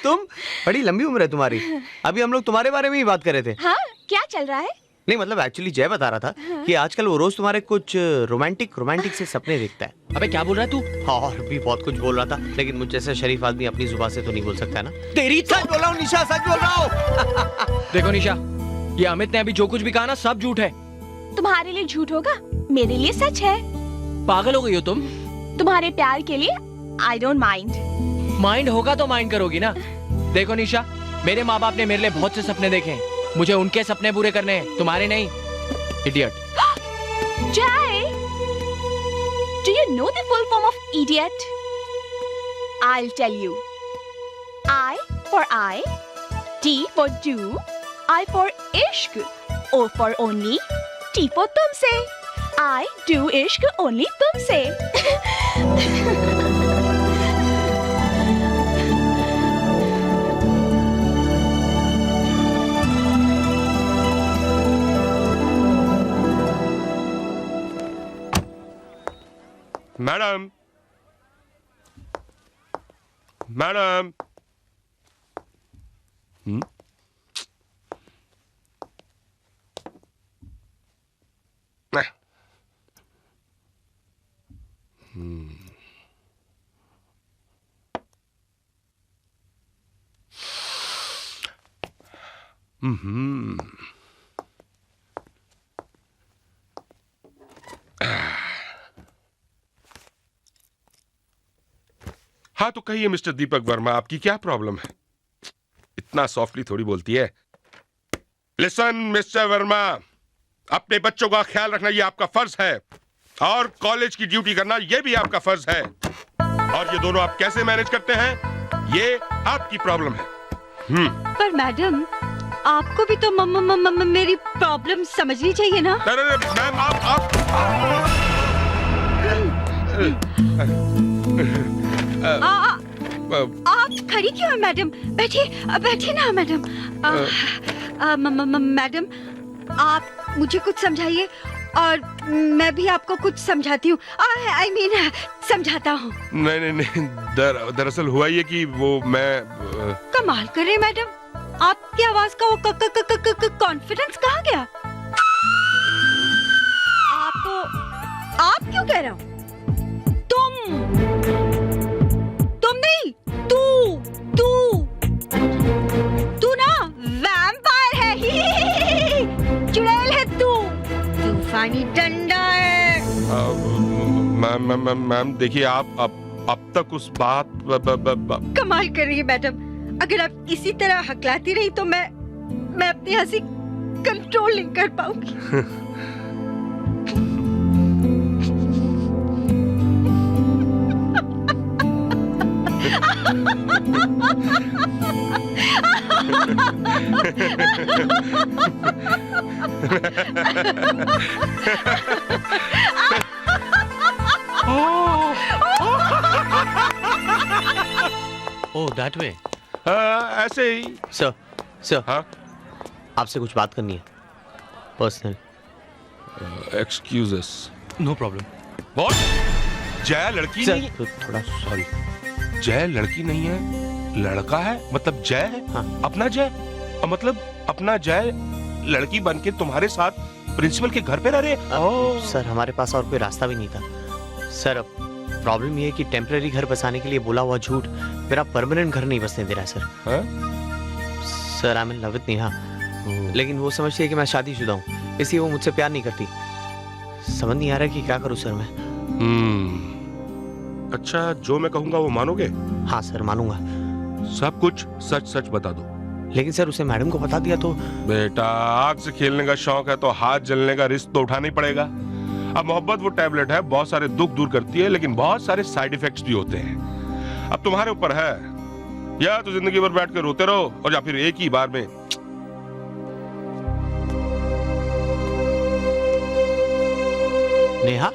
तुम, बड़ी लंबी उम्र है तुम्हारी। अभी हम लोग तुम्हारे बारे में ही बात कर रहे थे। हाँ, क्या चल रहा है? नहीं मतलब एक्चुअली जय बता रहा था कि आजकल वो रोज तुम्हारे कुछ रोमांटिक से सपने देखता है। अबे क्या बोल रहा है तू? और भी बहुत कुछ बोल रहा था, लेकिन मुझ जैसा शरीफ आदमी अपनी जुबान से तो नहीं बोल सकता है ना। तेरी सच बोल रहा हूँ निशा, सच बोल रहा हूँ। देखो निशा, ये अमित ने अभी जो कुछ भी कहा ना, सब झूठ है। तुम्हारे लिए झूठ होगा, मेरे लिए सच है। पागल हो गई हो तुम? तुम्हारे प्यार के लिए आई डोंट माइंड। माइंड होगा तो माइंड करोगी ना। देखो निशा, मेरे माँ बाप ने मेरे लिए बहुत से सपने देखे हैं, मुझे उनके सपने पूरे करने हैं, तुम्हारे नहीं। Idiot. Jai, do you know the full form of idiot? I'll tell you. I for I, D for do, I for ishq, O for only, T for तुमसे. I do ishq only तुमसे. Madam, madam. हाँ तो कहिए mister Deepak Verma, आपकी क्या problem है? इतना softly थोड़ी बोलती है। लिसन मिस्टर वर्मा, अपने बच्चों का ख्याल रखना ये आपका फर्ज है, और कॉलेज की ड्यूटी करना ये भी आपका फर्ज है। और ये दोनों आप कैसे मैनेज करते हैं, ये आपकी प्रॉब्लम है। पर मैडम, आपको भी तो मेरी प्रॉब्लम समझनी चाहिए ना। मैम आप खड़ी क्यों हैं मैडम? बैठिए बैठिए ना मैडम। मैडम, आप मुझे कुछ समझाइए और मैं भी आपको कुछ समझाती हूँ। आई मीन समझाता हूँ। नहीं, दरअसल हुआ ये कि वो मैं कमाल कर रहे मैडम, आपकी आवाज का वो कॉन्फिडेंस कहाँ गया? आपको आप क्यों कह रहा हूँ? तुम नहीं, तू ना वैम्पायर है। चुड़ैल है तू, तूफानी डंडा है। मैम देखिए, आप अब तक उस बात कमाल कर रही है मैडम। अगर आप इसी तरह हकलाती रही तो मैं अपनी हंसी कंट्रोल नहीं कर पाऊंगी। Oh that way. ऐसे ही। सर हाँ, आपसे कुछ बात करनी है। Personal. Excuses. No problem. What? Jay लड़की सर नहीं तो थोड़ा सॉरी, जय लड़की नहीं है, लड़का है, मतलब जय है। हाँ। अपना जय, मतलब अपना जय लड़की बनके तुम्हारे साथ प्रिंसिपल के घर पे रह रहे। सर हमारे पास और कोई रास्ता भी नहीं था सर। अब प्रॉब्लम ये है कि टेम्पररी घर बसाने के लिए बोला हुआ झूठ मेरा परमानेंट घर नहीं बसने दे रहा है sir. Sir I am in love with Neha, लेकिन वो समझती है कि मैं शादीशुदा हूँ, इसलिए वो मुझसे प्यार नहीं करती। समझ नहीं आ रहा कि क्या करूँ सर मैं। अच्छा, जो मैं कहूँगा वो मानोगे? हाँ सर मानूंगा। सब कुछ सच सच बता दो। लेकिन सर उसे मैडम को बता दिया तो। बेटा, आग से खेलने का शौक है तो हाथ जलने का रिस्क तो उठाना ही पड़ेगा। अब मोहब्बत वो टैबलेट है, बहुत सारे दुख दूर करती है, लेकिन बहुत सारे साइड इफेक्ट्स भी होते हैं। अब तुम्हारे ऊपर है, या तो जिंदगी भर बैठ कर रोते रहो और या फिर एक ही बार में। नेहा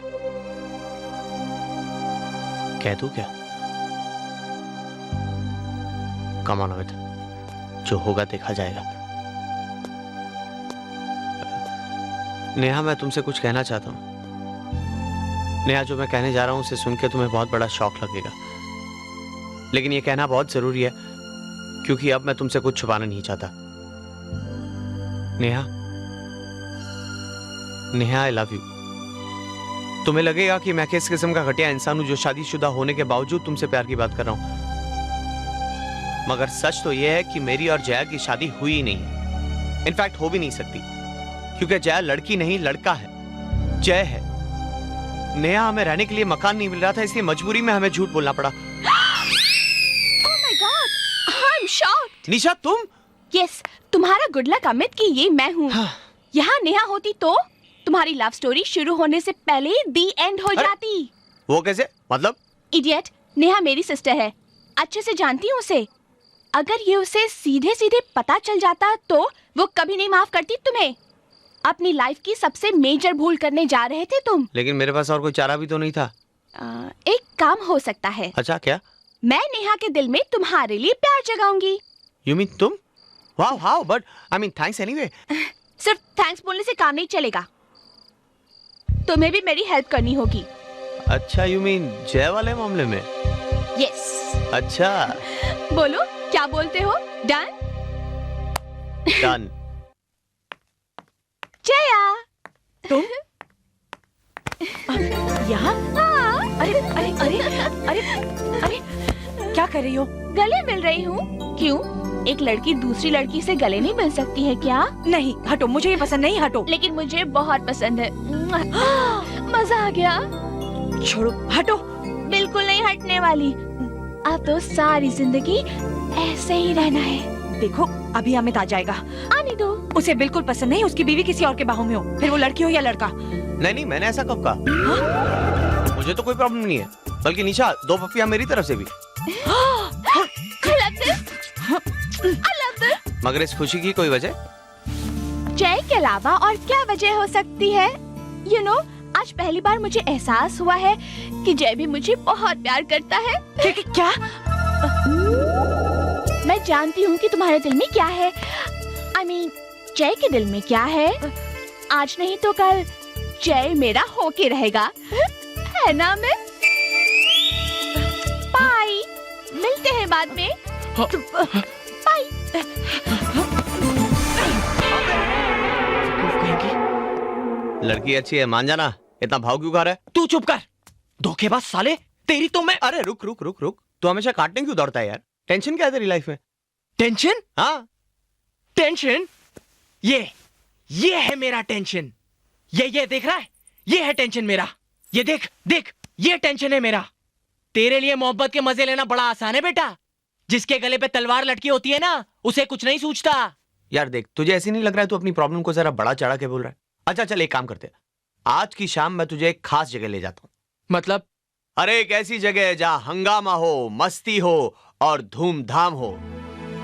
कह दूं क्या? कम ऑन अमित, जो होगा देखा जाएगा। नेहा मैं तुमसे कुछ कहना चाहता हूं। नेहा जो मैं कहने जा रहा हूं उसे सुन के तुम्हें बहुत बड़ा शॉक लगेगा, लेकिन ये कहना बहुत जरूरी है क्योंकि अब मैं तुमसे कुछ छुपाना नहीं चाहता। Neha, Neha I love you. तुम्हें लगेगा कि मैं किस किस्म का घटिया इंसान हूं जो शादीशुदा होने के बावजूद तुमसे प्यार की बात कर रहा हूं, मगर सच तो यह है कि मेरी और जया की शादी हुई ही नहीं है। इनफैक्ट हो भी नहीं सकती, क्योंकि जया लड़की नहीं लड़का है, जय है। नेहा, हमें रहने के लिए मकान नहीं मिल रहा था, इसलिए मजबूरी में हमें झूठ बोलना पड़ा। Oh my God, I'm shocked. निशा तुम? Yes, तुम्हारा गुड लक अमित कि ये मैं हूँ। यहाँ नेहा होती तो तुम्हारी लव स्टोरी शुरू होने से पहले दी एंड हो जाती। वो कैसे? मतलब? इडियट, नेहा मेरी सिस्टर है, अच्छे से जानती हूँ उसे। अगर ये उसे सीधे सीधे पता चल जाता तो वो कभी नहीं माफ करती तुम्हें। अपनी लाइफ की सबसे मेजर भूल करने जा रहे थे तुम। लेकिन मेरे पास और कोई चारा भी तो नहीं था। एक काम हो सकता है। अच्छा, क्या? मैं नेहा के दिल में तुम्हारे लिए प्यार जगाऊंगी। You mean तुम? Wow, how? But I mean thanks anyway. सिर्फ थैंक्स बोलने से काम नहीं चलेगा, तुम्हें भी मेरी हेल्प करनी होगी। अच्छा, you mean जय वाले मामले में? यस। अच्छा। बोलो क्या बोलते हो? डन? डन। जया, तुम यहाँ? हाँ। अरे अरे अरे अरे अरे क्या कर रही हो? गले मिल रही हूँ। क्यों, एक लड़की दूसरी लड़की से गले नहीं मिल सकती है क्या? नहीं, हटो, मुझे ये पसंद नहीं, हटो। लेकिन मुझे बहुत पसंद है। मजा आ गया। छोड़ो, हटो। बिल्कुल नहीं हटने वाली। अब तो सारी जिंदगी ऐसे ही रहना है। देखो, अभी अमित आ जाएगा। आने दो। उसे बिल्कुल पसंद नहीं, उसकी बीवी किसी और के बाहों में हो, फिर वो लड़की हो या लड़का। नहीं, मैंने ऐसा कब कहा? मुझे तो कोई प्रॉब्लम नहीं है, बल्कि निशा 2 पप्पियां मेरी तरफ से भी। मगर इस खुशी की कोई वजह? जय के अलावा और क्या वजह हो सकती है? You know, आज पहली बार मुझे एहसास हुआ है कि जय भी मुझे बहुत प्यार करता है। क्या? मैं जानती हूँ कि तुम्हारे दिल में क्या है। I mean, जय के दिल में क्या है? आज नहीं तो कल जय मेरा होके रहेगा, है ना? मैं बाय, मिलते हैं बाद में। बाय। लड़की अच्छी है, मान जाना। इतना भाव क्यों खा रहा है? तू चुप कर, धोखेबाज साले। तेरी तो मैं। अरे रुक रुक रुक रुक, तू हमेशा काटने क्यों दौड़ता है यार? टेंशन क्या है तेरी लाइफ में? टेंशन? हाँ, टेंशन? ये है मेरा टेंशन। ये देख रहा है? ये है टेंशन मेरा। ये देख देख, ये टेंशन है मेरा। तेरे लिए मोहब्बत के मजे लेना बड़ा आसान है बेटा। जिसके गले पे तलवार लटकी होती है ना, उसे कुछ नहीं सूझता। यार देख, तुझे ऐसे नहीं लग रहा है तू अपनी प्रॉब्लम को जरा बड़ा चढ़ा के बोल रहा है? अच्छा चल, एक काम करते हैं, आज की शाम मैं तुझे एक खास जगह ले जाता हूँ। मतलब? अरे एक ऐसी जगह जहाँ हंगामा हो, मस्ती हो और धूमधाम हो।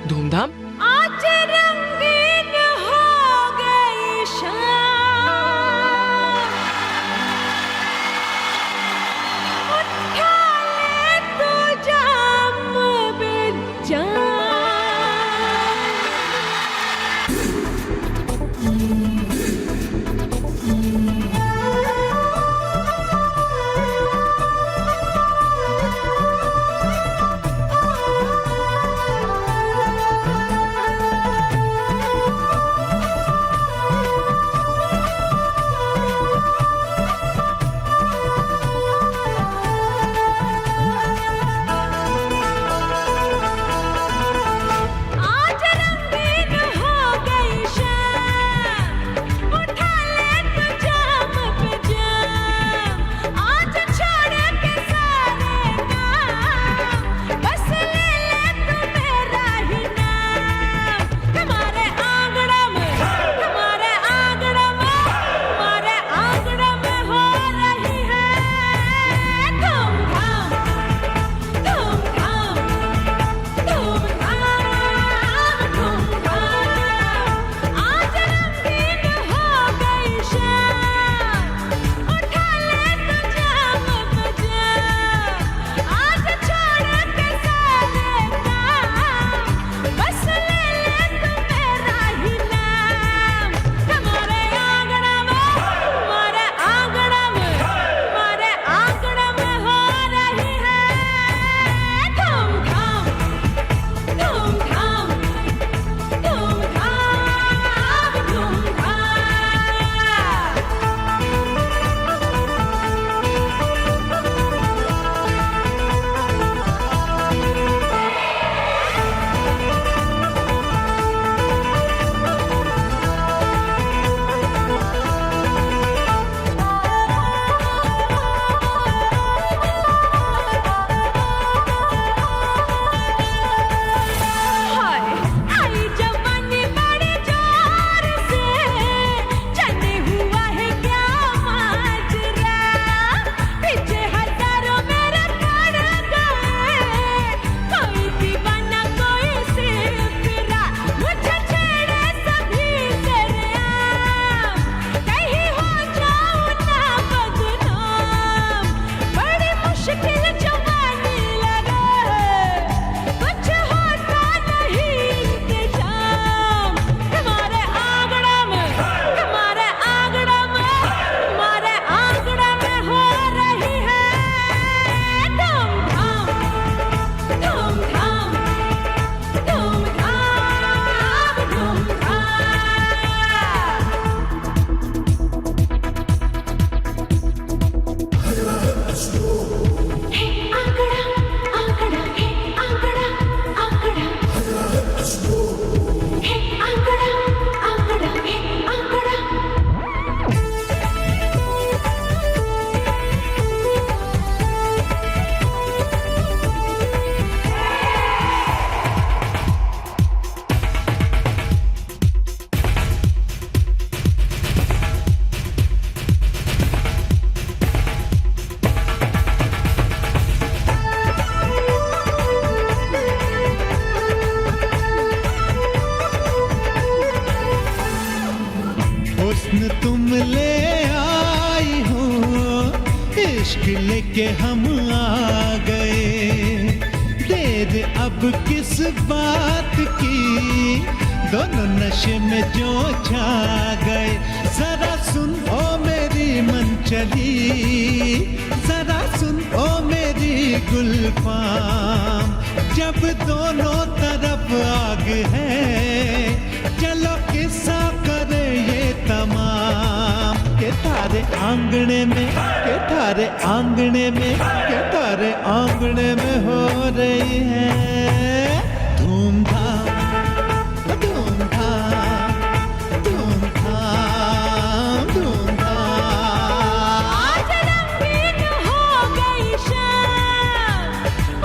धूमधाम? आज रंगीन हो गई शाम, उठा ले तू जाम बेजान। इश्क लेके हम आ गए, देर अब किस बात की, दोनों नशे में जो छा गए। जरा सुन ओ मेरी मन चली, जरा सुन ओ मेरी गुलफाम, जब दोनों तरफ आग है, चलो किस्सा करे ये तमाम। के तारे आंगने में, के तारे आंगने में, के तारे आंगने में हो रही है धूमधाम, धूमधाम, धूमधाम, धूमधाम। आज रंगीन हो गई शाम,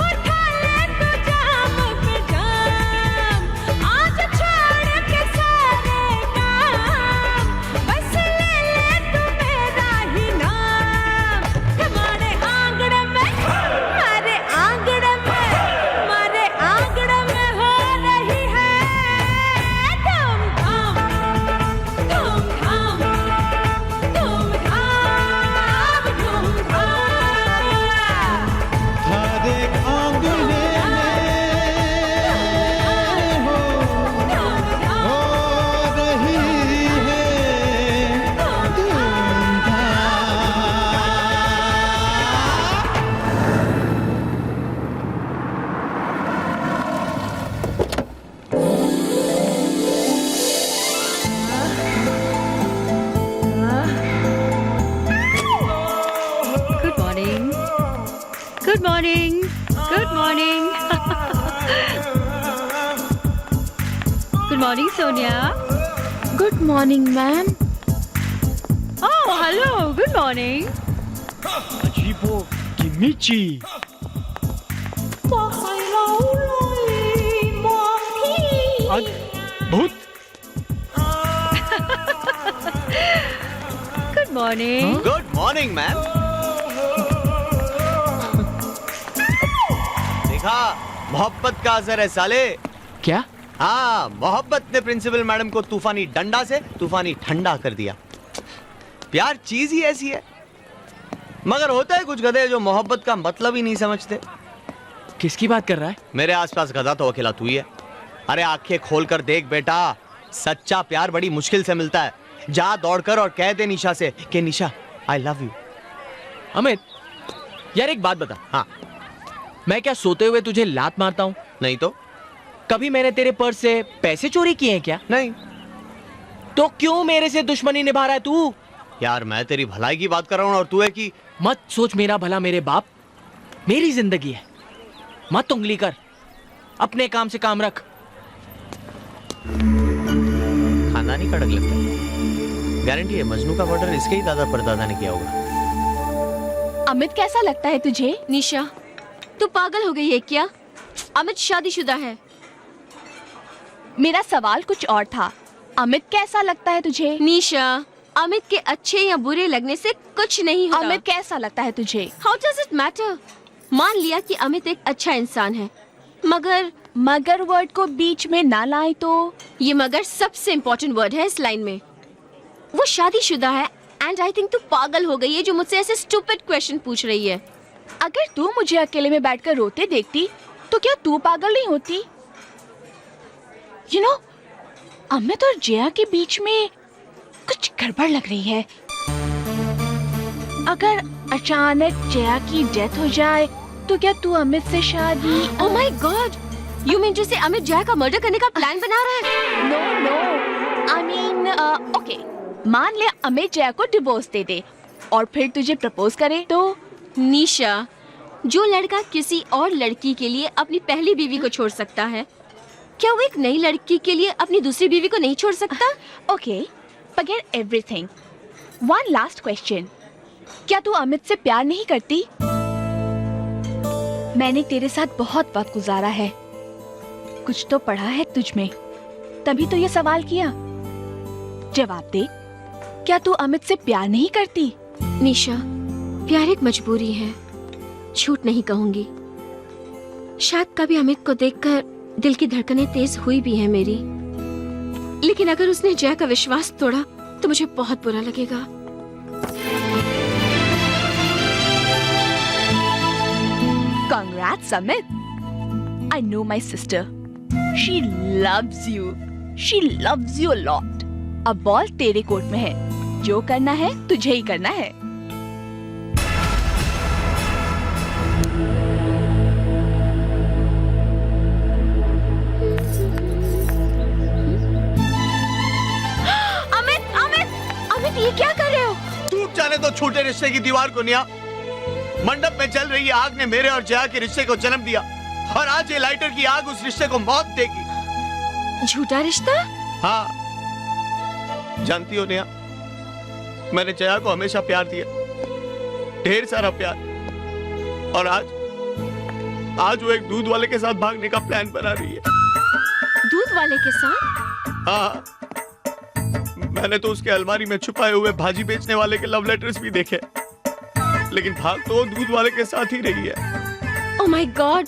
उठा ले तू जाम पे जाम, आज छोड़ के सारे काम, बस ले ले तू मेरा ही नाम। हमारे आंगन में, हमारे आंगन में, हमारे आंगन में हो रही है धूमधाम, धूमधाम, धूमधाम, धूमधाम। थारे आंगने में हो रही है धूमधाम। Good morning. Good morning. Good morning. Good morning, Sonia. Good morning ma'am. Oh, hello. Good morning. अजीबो किमिची। भूत। Good morning. Good morning ma'am. देखा, मोहब्बत का असर है साले। क्या? हाँ, मोहब्बत ने प्रिंसिपल मैडम को तूफानी डंडा से तूफानी ठंडा कर दिया। प्यार चीज ही ऐसी है, मगर होता है कुछ गधे जो मोहब्बत का मतलब ही नहीं समझते। किसकी बात कर रहा है? मेरे आसपास गधा तो अकेला तू ही है। अरे आंखें खोलकर देख बेटा, सच्चा प्यार बड़ी मुश्किल से मिलता है। जा दौड़कर और कह दे निशा से कि निशा आई लव यू। अमित, यार एक बात बता। हाँ। मैं क्या सोते हुए तुझे लात मारता हूँ? नहीं तो। कभी मैंने तेरे पर्स से पैसे चोरी किए हैं क्या? नहीं। तो क्यों मेरे से दुश्मनी निभा रहा है तू? यार मैं तेरी भलाई की बात कर रहा हूँ और तू है कि मत सोच मेरा भला मेरे बाप, मेरी जिंदगी है, मत उंगली कर, अपने काम से काम रख। खानदानी कड़क लगता है। गारंटी है मजनू का मर्डर इसके ही दादा परदादा ने किया होगा। अमित कैसा लगता है तुझे? निशा, तू पागल हो गई है क्या? अमित शादीशुदा है। मेरा सवाल कुछ और था। अमित कैसा लगता है तुझे? निशा, अमित के अच्छे या बुरे लगने से कुछ नहीं होता। अमित कैसा लगता है तुझे? How does it matter? मान लिया कि अमित एक अच्छा इंसान है, मगर वर्ड को बीच में ना लाए तो। ये मगर सबसे इम्पोर्टेंट वर्ड है इस लाइन में। वो शादीशुदा है एंड आई थिंक तू पागल हो गई है जो मुझसे ऐसे स्टूपिड क्वेश्चन पूछ रही है। अगर तू मुझे अकेले में बैठकर रोते देखती तो क्या तू पागल नहीं होती? यू नो, अमित और जया के बीच में कुछ गड़बड़ लग रही है। अगर अचानक जया की डेथ हो जाए तो क्या तू अमित से शादी? Oh my god, you mean to say Amit Jaya का मर्डर करने का प्लान बना रहा है? नो, आई मीन ओके, मान ले अमित जया को डिवोर्स दे दे और फिर तुझे प्रपोज करे तो? निशा, जो लड़का किसी और लड़की के लिए अपनी पहली बीवी को छोड़ सकता है, क्या वो एक नई लड़की के लिए अपनी दूसरी बीवी को नहीं छोड़ सकता? Okay, forget everything. One last question. क्या तू अमित से प्यार नहीं करती? मैंने तेरे साथ बहुत वक्त गुजारा है, कुछ तो पढ़ा है तुझ में, तभी तो ये सवाल किया। जवाब दे, क्या तू अमित से प्यार नहीं करती? निशा, प्यार एक मजबूरी है, झूठ नहीं कहूंगी। शायद कभी अमित को देखकर दिल की धड़कनें तेज हुई भी है मेरी, लेकिन अगर उसने जया का विश्वास तोड़ा तो मुझे बहुत बुरा लगेगा। Samit, I know my sister. She loves you. She loves you a lot. अब बॉल तेरे कोर्ट में है, जो करना है तुझे ही करना है। अमित अमित अमित ये क्या कर रहे हो? टूट जाने दो छूटे रिश्ते की दीवार को नेहा। मंडप में जल रही आग ने मेरे और जया के रिश्ते को जन्म दिया और आज ये लाइटर की आग उस रिश्ते को मौत देगी। झूठा रिश्ता? हाँ, जानती हो नेहा, मैंने जया को हमेशा प्यार दिया, ढेर सारा प्यार, और आज वो एक दूध वाले के साथ भागने का प्लान बना रही है। दूध वाले के साथ? हाँ, मैंने तो उसके अलमारी में छुपाए हुए भाजी बेचने वाले के लव लेटर्स भी देखे, लेकिन भाग तो वो दूध वाले के साथ ही रही है। ओह माय गॉड,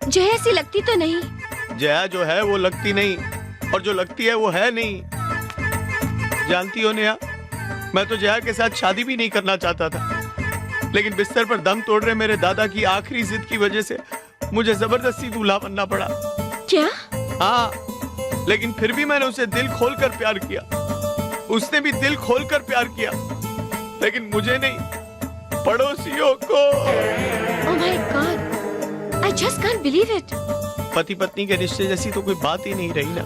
जया सी लगती तो नहीं? जया जो है वो लगती नहीं, और जो लगती है वो है नहीं। जानती हो नेहा, मैं तो जया के साथ शादी भी नहीं करना चाहता था, लेकिन बिस्तर पर दम तोड़ रहे मेरे दादा की आखिरी जिद की वजह से मुझे जबरदस्ती दूल्हा बनना पड़ा। क्या? हाँ, लेकिन फिर भी मैंने उसे दिल खोलकर प्यार किया, उसने भी दिल खोलकर प्यार किया, लेकिन मुझे नहीं, पड़ोसियों को। ओह my God, I just can't believe it. पति पत्नी के रिश्ते जैसी तो कोई बात ही नहीं रही ना।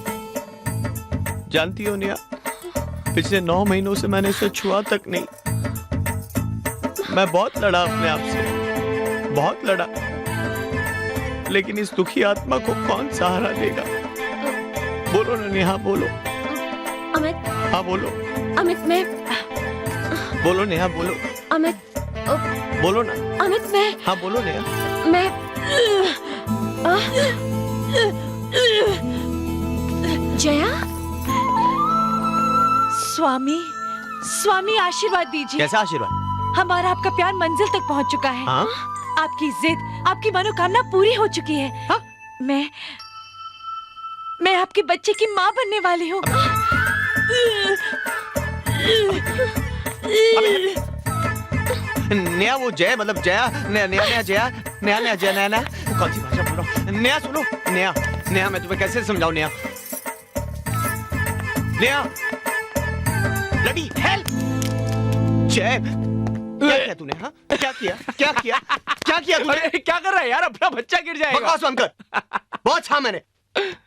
जानती हो नेहा, पिछले 9 महीनों से मैंने उसे छुआ तक नहीं। मैं बहुत लड़ा अपने आप से, बहुत लड़ा, लेकिन इस दुखी आत्मा को कौन सहारा देगा? बोलो ना नेहा, बोलो। अमित। हाँ बोलो। अमित मैं। बोलो नेहा, बोलो। अमित। बोलो ना। अमित मैं। हाँ बोलो नेहा। मैं। जया। स्वामी आशीर्वाद दीजिए। कैसा आशीर्वाद? हमारा आपका प्यार मंजिल तक पहुंच चुका है। हाँ? आपकी जिद, आपकी मनोकामना पूरी हो चुकी है। हाँ? मैं आपके बच्चे की माँ बनने वाली हूँ। नेहा वो जय मतलब जया, नया जया, नया जया, नया कौन सी भाषा बोल रहा हूँ? नेहा सुनो, नेहा मैं तुम्हें कैसे समझाऊं? Neha bloody help! जय, क्या किया तूने? हाँ, क्या किया तूने? क्या कर रहा है यार? अपना बच्चा गिर जाएगा। बकवास बंद कर। बहुत छा मैंने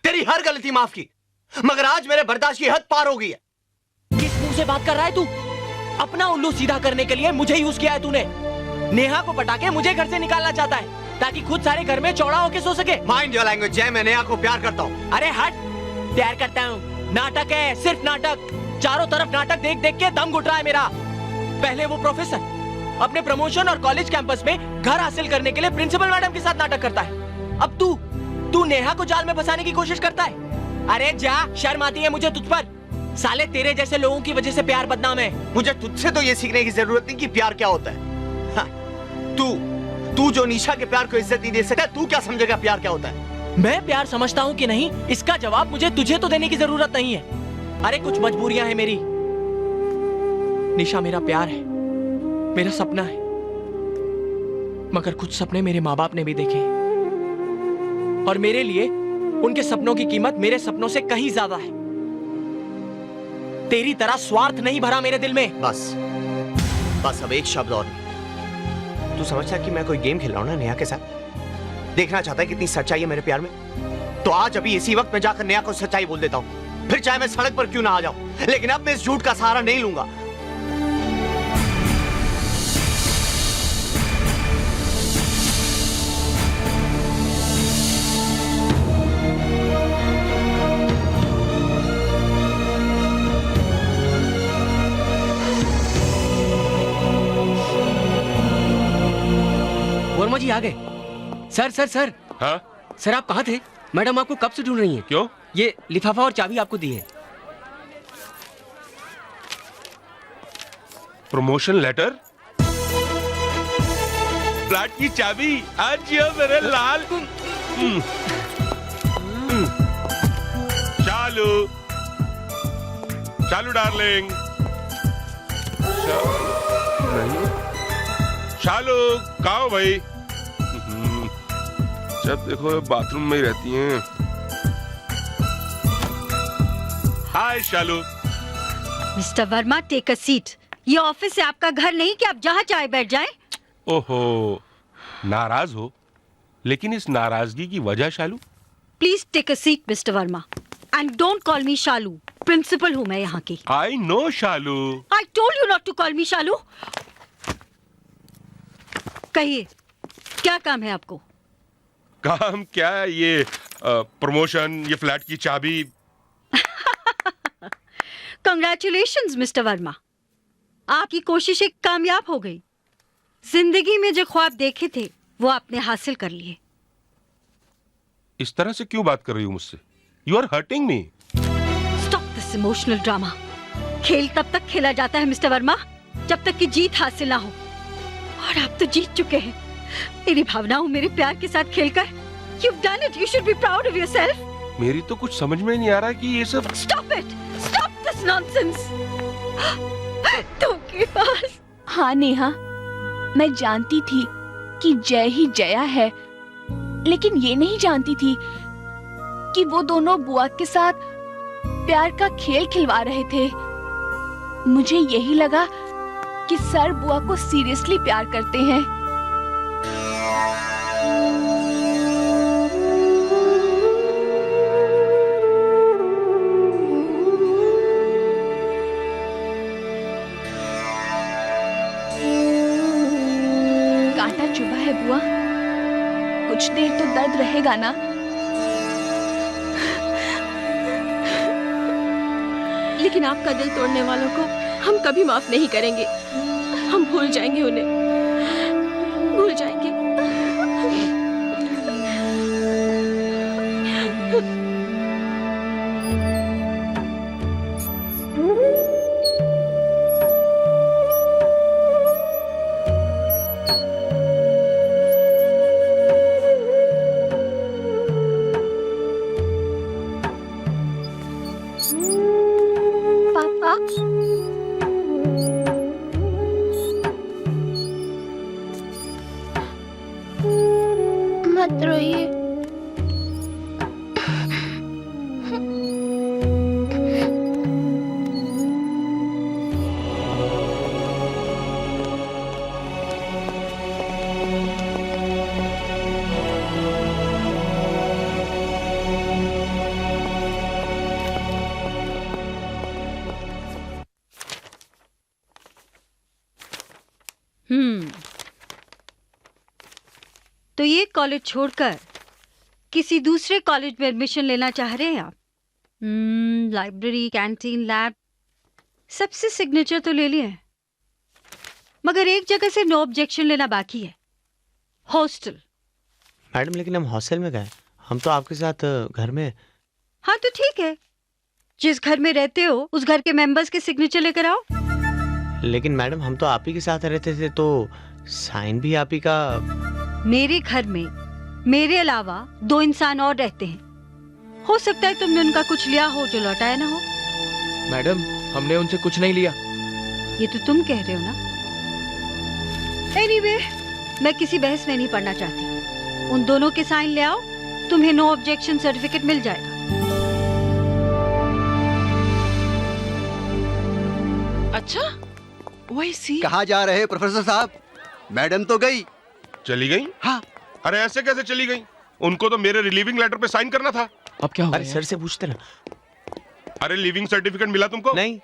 तेरी हर गलती माफ की, मगर आज मेरे बर्दाश्त की हद पार हो गई है। किस मुंह से बात कर रहा है तू? अपना उल्लू सीधा करने के लिए मुझे यूज किया है तूने। नेहा को पटा के मुझे घर से निकालना चाहता है ताकि खुद सारे घर में चौड़ा होके सो सके। माइंड योर लैंग्वेज जय, मैं नेहा को प्यार करता हूँ। अरे हट, प्यार करता हूँ नाटक है, सिर्फ नाटक। चारों तरफ नाटक देख देख के दम घुट रहा है मेरा। पहले वो प्रोफेसर अपने प्रमोशन और कॉलेज कैंपस में घर हासिल करने के लिए प्रिंसिपल मैडम के साथ नाटक करता है। अब तू नेहा को जाल में फंसाने की कोशिश करता है। अरे जा, शर्म आती है मुझे तुझ पर। साले तेरे जैसे लोगों की वजह से प्यार बदनाम है। मुझे तुझसे तो ये सीखने की जरूरत नहीं कि प्यार क्या होता है। हाँ, तू जो निशा के प्यार को इज्जत नहीं दे सकता, तू क्या समझेगा प्यार क्या होता है? मैं प्यार समझता हूँ कि नहीं, इसका जवाब मुझे तुझे तो देने की जरूरत नहीं है। अरे कुछ मजबूरियां हैं मेरी। निशा मेरा प्यार है, मेरा सपना है, मगर कुछ सपने मेरे माँ बाप ने भी देखे हैं और मेरे लिए उनके सपनों की कीमत मेरे सपनों से कहीं ज्यादा है। तेरी तरह स्वार्थ नहीं भरा मेरे दिल में। बस अब एक शब्द और नहीं। तू समझता है कि मैं कोई गेम खेल रहा हूं ना नेहा के साथ? देखना चाहता है कितनी सच्चाई है मेरे प्यार में? तो आज अभी इसी वक्त मैं जाकर नेहा को सच्चाई बोल देता हूं, फिर चाहे मैं सड़क पर क्यों ना आ जाऊं, लेकिन अब मैं इस झूठ का सहारा नहीं लूंगा। वर्मा जी आ गए। सर। हाँ? सर आप कहाँ थे? मैडम आपको कब से ढूंढ रही हैं। क्यों? ये लिफाफा और चाबी आपको दी है। प्रमोशन लेटर, फ्लैट की चाबी, आज ये मेरे लाल। चालू डार्लिंग। शालू कहाँ हो भाई? जब देखो बाथरूम में ही रहती हैं। Hi Shalu. Mister Verma, take a seat. ये ऑफिस है, आपका घर नहीं कि आप जहाँ चाहे बैठ जाएं। ओहो, नाराज हो? लेकिन इस नाराजगी की वजह Shalu? Please take a seat mister Verma, and don't call me Shalu. Principal हूँ मैं यहाँ की। I know Shalu. I told you not to call me Shalu. कहिए, क्या काम है आपको? काम क्या है? ये प्रमोशन, ये फ्लैट की चाबी। कंग्रेचुलेशंस मिस्टर वर्मा, आपकी कोशिशें कामयाब हो गई। जिंदगी में जो ख्वाब देखे थे वो आपने हासिल कर लिए। इस तरह से क्यों बात कर रही हूँ मुझसे? You are hurting me. Stop this emotional drama. खेल तब तक खेला जाता है मिस्टर वर्मा जब तक कि जीत हासिल ना हो, और आप तो जीत चुके हैं। मेरी भावनाओं, मेरे प्यार के साथ खेलकर you've done it. You should be proud of yourself. मेरी तो कुछ समझ में नहीं आ रहा कि ये सब। Stop it. Stop this nonsense. तुमके पास। हाँ नेहा, मैं जानती थी कि जय ही जया है, लेकिन ये नहीं जानती थी कि वो दोनों बुआ के साथ प्यार का खेल खिलवा रहे थे। मुझे यही लगा कि सर बुआ को सीरियसली प्यार करते हैं। कांटा चुभा है बुआ, कुछ देर तो दर्द रहेगा ना? लेकिन आपका दिल तोड़ने वालों को हम कभी माफ नहीं करेंगे। हम भूल जाएंगे उन्हें, भूल जाएंगे। पापा, मत रोइए। तो ये कॉलेज छोड़कर किसी दूसरे कॉलेज में एडमिशन लेना चाह रहे हैं आप? लाइब्रेरी, कैंटीन, लैब, सबसे सिग्नेचर तो ले लिए हैं, मगर एक जगह से नो ऑब्जेक्शन लेना बाकी है, हॉस्टल। मैडम लेकिन हम हॉस्टल में गए, हम तो आपके साथ घर में। हाँ तो ठीक है, जिस घर में रहते हो उस घर के मेंबर्स के सिग्नेचर लेकर आओ। लेकिन मैडम हम तो आप ही के साथ रहते थे, तो साइन भी आप ही का। मेरे घर में मेरे अलावा 2 इंसान और रहते हैं, हो सकता है तुमने उनका कुछ लिया हो जो लौटाया ना हो। मैडम, हमने उनसे कुछ नहीं लिया। ये तो तुम कह रहे हो ना। एनीवे, मैं किसी बहस में नहीं पड़ना चाहती। उन दोनों के साइन ले आओ, तुम्हें नो ऑब्जेक्शन सर्टिफिकेट मिल जाएगा। अच्छा, वही सी। कहाँ जा रहे हैं प्रोफेसर साहब? मैडम तो गई। चली गई? हाँ। अरे ऐसे कैसे चली गई? उनको तो मेरे रिलीविंग लेटर पे साइन करना था। अब क्या हुआ? अरे सर से पूछते ना। अरे लिविंग सर्टिफिकेट मिला तुमको? नहीं।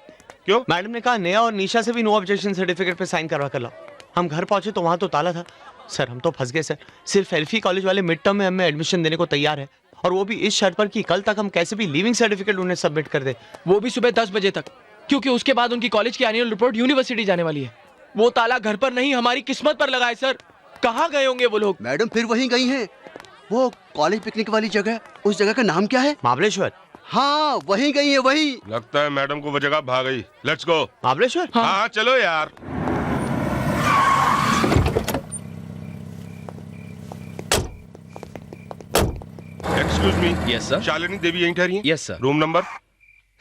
क्यों? मैडम ने कहा नेहा और निशा से भी नो ऑब्जेक्शन सर्टिफिकेट पे साइन करवा कर लाओ। हम घर पहुंचे तो वहां तो ताला था। सर हम तो फंस गए सर। सिर्फ एल्फी कॉलेज वाले मिड टर्म में हमें एडमिशन देने को तैयार है, और वो भी इस शर्त पर कि कल तक हम कैसे भी लिविंग सर्टिफिकेट उन्हें सबमिट कर दे, वो भी सुबह 10 बजे तक, क्योंकि उसके बाद उनकी कॉलेज की एनुअल रिपोर्ट यूनिवर्सिटी जाने वाली है। वो ताला घर पर नहीं, हमारी किस्मत पर लगा है सर। कहाँ गए होंगे वो लोग? मैडम फिर वहीं गई हैं। वो कॉलेज पिकनिक वाली जगह, उस जगह का नाम क्या है? महाबलेश्वर। हाँ वहीं गई है, वहीं। लगता है मैडम को वो जगह भाग गई। Let's go. महाबलेश्वर? हाँ चलो यार। Excuse me. Yes sir. Shalini Devi यहीं ठहरी हैं? Yes sir. Room number?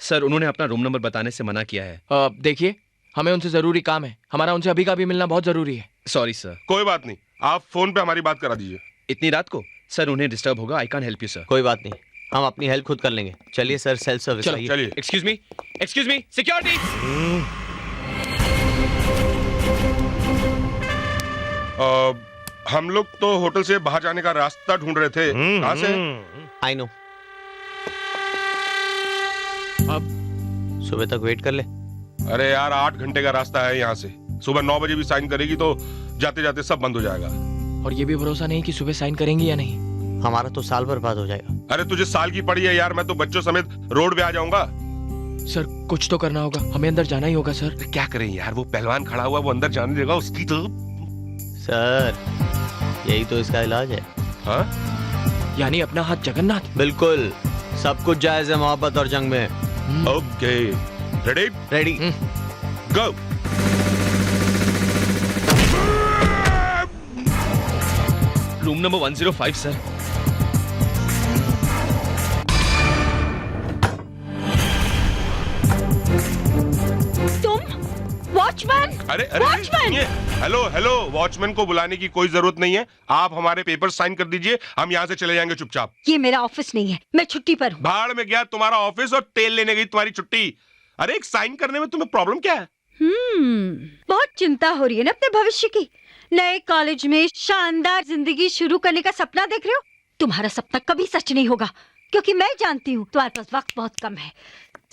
Sir उन्होंने अपना रूम नंबर बताने से मना किया है। देखिए, हमें उनसे जरूरी काम है, हमारा उनसे अभी का भी मिलना बहुत जरूरी है। Sorry sir. कोई बात नहीं, आप फोन पे हमारी बात करा दीजिए। इतनी रात को? सर उन्हें डिस्टर्ब होगा। I can help you sir. कोई बात नहीं, हम अपनी हेल्प खुद कर लेंगे। चलिए सर, सेल्फ सर्विस चलो आइए। चलिए। Excuse me security. हम लोग तो होटल से बाहर जाने का रास्ता ढूंढ रहे थे। कहाँ से? I know. अब सुबह तक वेट कर ले। अरे यार 8 घंटे का रास्ता है यहाँ से। सुबह 9 बजे भी साइन करेगी तो जाते जाते सब बंद हो जाएगा। और ये भी भरोसा नहीं कि सुबह साइन करेंगी या नहीं। हमारा तो साल बर्बाद हो जाएगा। अरे तुझे साल की पड़ी है यार, मैं तो बच्चों समेत रोड पे आ जाऊंगा। सर कुछ तो करना होगा, हमें अंदर जाना ही होगा सर। क्या करें यार, वो पहलवान खड़ा हुआ, वो अंदर जाने देगा उसकी तो। सर यही तो इसका इलाज है। हाँ? यानी अपना हाथ जगन्नाथ। बिल्कुल, सब कुछ जायज है मोहब्बत और जंग में। Okay, ready? Ready. Go. Room number 105 sir. तुम वॉचमैन? अरे वॉचमैन! हेलो हेलो, वॉचमैन को बुलाने की कोई जरूरत नहीं है। आप हमारे पेपर साइन कर दीजिए, हम यहाँ से चले जाएंगे चुपचाप। ये मेरा ऑफिस नहीं है, मैं छुट्टी पर हूँ। भाड़ में गया तुम्हारा ऑफिस और तेल लेने गई तुम्हारी छुट्टी। अरे एक साइन करने में तुम्हें प्रॉब्लम क्या है? बहुत चिंता हो रही है ना अपने भविष्य की। नए कॉलेज में शानदार जिंदगी शुरू करने का सपना देख रहे हो। तुम्हारा सपना कभी सच नहीं होगा, क्योंकि मैं जानती हूँ तुम्हारे पास वक्त बहुत कम है।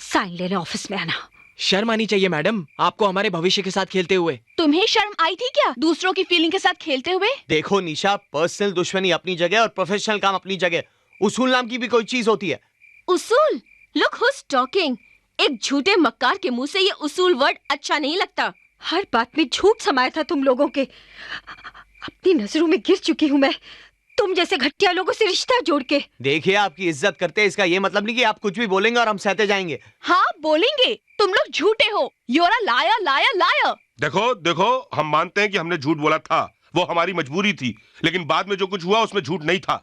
साइन लेने ऑफिस में आना। शर्म आनी चाहिए मैडम, आपको हमारे भविष्य के साथ खेलते हुए। तुम्हें शर्म आई थी क्या दूसरों की फीलिंग के साथ खेलते हुए? देखो निशा, पर्सनल दुश्मनी अपनी जगह और प्रोफेशनल काम अपनी जगह। उसूल नाम की भी कोई चीज होती है। उसूल? Look who's talking. एक झूठे मक्कार के मुंह से ये उसूल वर्ड अच्छा नहीं लगता। हर बात में झूठ समाया था तुम लोगों के। अपनी नजरों में गिर चुकी हूँ मैं, तुम जैसे घटिया लोगों से रिश्ता जोड़ के। देखिए, आपकी इज्जत करते हैं, इसका ये मतलब नहीं कि आप कुछ भी बोलेंगे और हम सहते जाएंगे। हाँ बोलेंगे, तुम लोग झूठे हो। You are a liar liar liar. देखो देखो, हम मानते हैं कि हमने झूठ बोला था, वो हमारी मजबूरी थी, लेकिन बाद में जो कुछ हुआ उसमें झूठ नहीं था।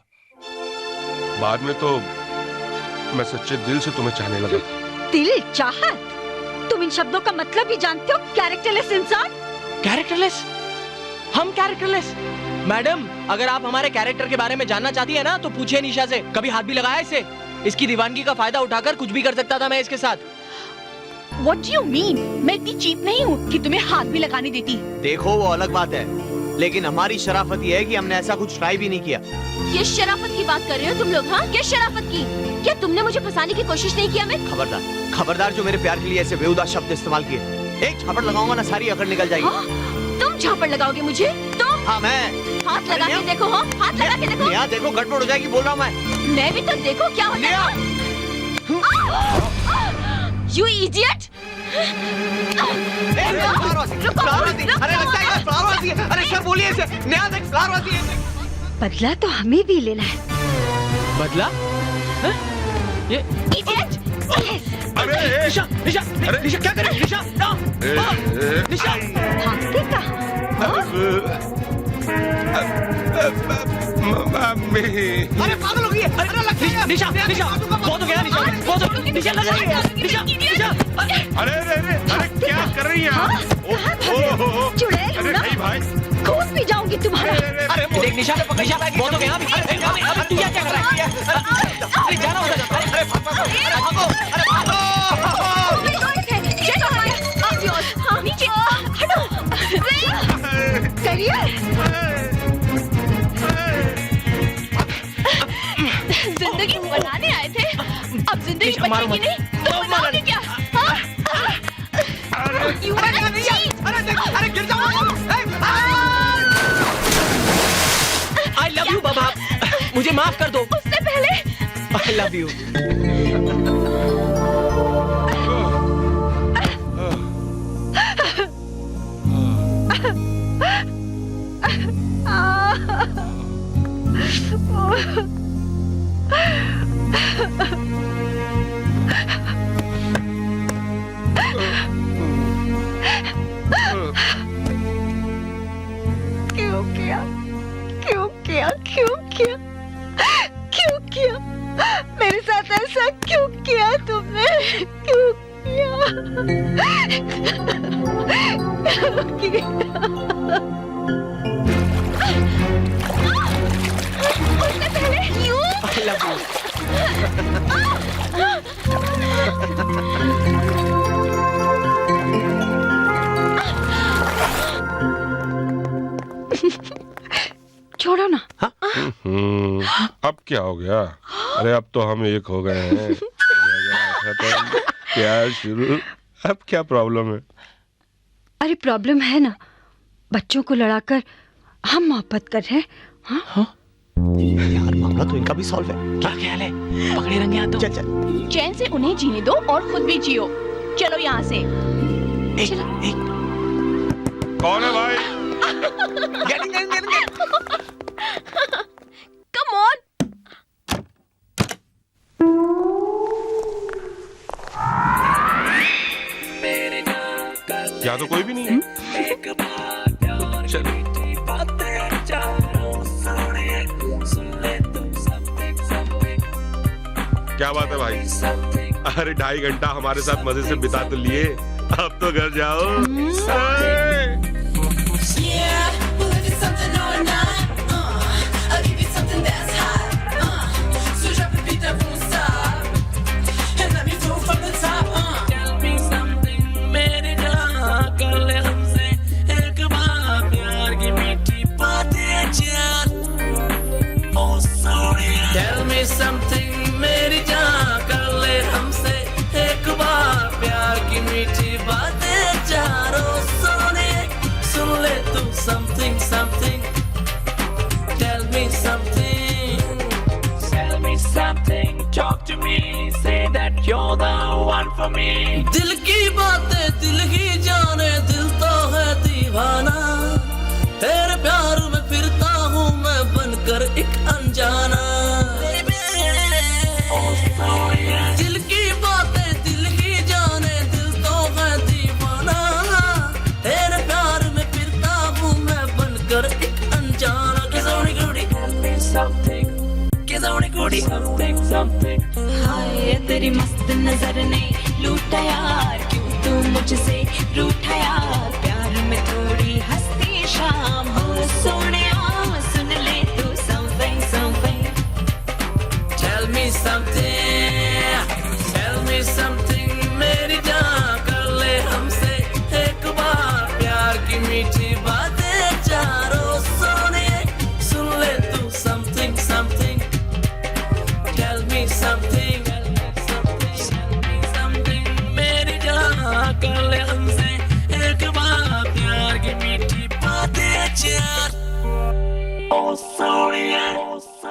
बाद में तो मैं सच्चे दिल से तुम्हें चाहने लगा था। दिल चाहत? तुम इन शब्दों का मतलब भी जानते हो? कैरेक्टरलेस इंसान। कैरेक्टरलेस? हम कैरेक्टरलेस? मैडम, अगर आप हमारे कैरेक्टर के बारे में जानना चाहती है ना तो पूछिए निशा से। कभी हाथ भी लगाया इसे? इसकी दीवानगी का फायदा उठाकर कुछ भी कर सकता था मैं इसके साथ। What do you mean? मैं इतनी चीप नहीं हूँ कि तुम्हें हाथ भी लगाने देती। देखो वो अलग बात है, लेकिन हमारी शराफत ये है कि हमने ऐसा कुछ ट्राई भी नहीं किया। किस शराफत की बात कर रहे हो तुम लोग? हाँ, किस शराफत की? क्या तुमने मुझे फंसाने की कोशिश नहीं किया? मैं खबरदार, खबरदार जो मेरे प्यार के लिए ऐसे बेहुदा शब्द इस्तेमाल किए। एक झापड़ लगाऊंगा ना, सारी अकड़ निकल जाएगी। हाँ? तुम झापड़ लगाओगे मुझे? तुम? हाँ मैं। हाथ लगा के देखो। हाँ, हाथ लगा के देखो। यहाँ देखो, गड़बड़ हो जाएगी, बोल रहा हूँ मैं। मैं भी तो देखो क्या होता है। You idiot! अरे क्या बोलिए इसे? नया देख, फ्लावरवासी है। बदला तो हमें भी लेना है। बदला? ये Idiot! अरे निशा, निशा, निशा क्या कर रही है? निशा, निशा, भागते कहाँ? मम्मी। अरे पागल हो गई है। अरे लग गया। निशा, निशा, बहुत हो गया निशा, बहुत हो गया। निशा लग रही है। निशा, निशा। अरे अरे अरे अरे क्या कर रही हैं आप? चुड़ैल अरे नहीं भाई, खून पी जाऊंगी तुम्हारा। अरे देख निशा, निशा बहुत हो गया। अरे तू क्या कर रहा है? अरे जाना होगा। अरे भागो, अरे भागो। जिंदगी बनाने आए थे, अब जिंदगी बचेगी नहीं तो बनाओगे क्या? You are a cheat! अरे गिर जाओ। I love you बाबा, मुझे माफ कर दो। उससे पहले I love you। क्यों किया? क्यों किया? क्यों किया? क्यों किया? मेरे साथ ऐसा क्यों किया तुमने? क्यों किया? क्यों किया? उससे पहले छोड़ो ना। अब क्या हो गया? अरे अब तो हम एक हो गए हैं। खत्म, प्यार शुरू। अब क्या प्रॉब्लम है? अरे प्रॉब्लम है ना, बच्चों को लड़ाकर हम मोहब्बत कर रहे हैं। हाँ? यार मामला तो इनका भी सॉल्व है। क्या ख्याल है? पकड़े रंगे हाथों। चल चल। चैन से उन्हें जीने दो और खुद भी जियो। चलो यहाँ से। कौन है भाई? Come on. यहाँ तो कोई भी नहीं है। चल। क्या बात है भाई? अरे 2.5 घंटा हमारे साथ मजे से बिता तो लिए, अब तो घर जाओ। Yeah, we'll give you something all night. I'll give you something that's hot. So drop it, beat that won't stop. And let me throw from the top. Tell me something, मेरी जान कर ले हमसे एक बार प्यार की मीठी बातें जान। Oh sorry. Tell me something, मेरी जान कर ले हमसे एक बार प्यार की मीठी बातें जान। Oh sorry. सुन ले तू something something. Tell me something. Tell me something. Talk to me. Say that you're the one for me. दिल की बातें दिल ही जाने, दिल तो है दीवाना। तेरे प्यार में फिरता हूँ मैं बनकर एक अनजाना। दिल की बातें दिल ही जाने, दिल तो है दीवाना। तेरे प्यार में फिरता हूँ मैं बनकर एक अनजाना। किसोनी कुड़ी something, किसोनी कुड़ी something. हाय तेरी मस्त नजर ने लूटा यार, क्यों तू मुझसे रूठा यार। प्यार में थोड़ी हंसती शाम हो सोनिया, सुन ले तू something something. Tell me something, tell me something. मेरी जान कर ले हमसे एक बार प्यार की मीठी बातें चारों सोने। सुन ले तू something something. Tell me something, tell me something. मेरी जान कर ले हमसे एक बार प्यार की मीठी बातें चार। Oh sorry, oh sorry.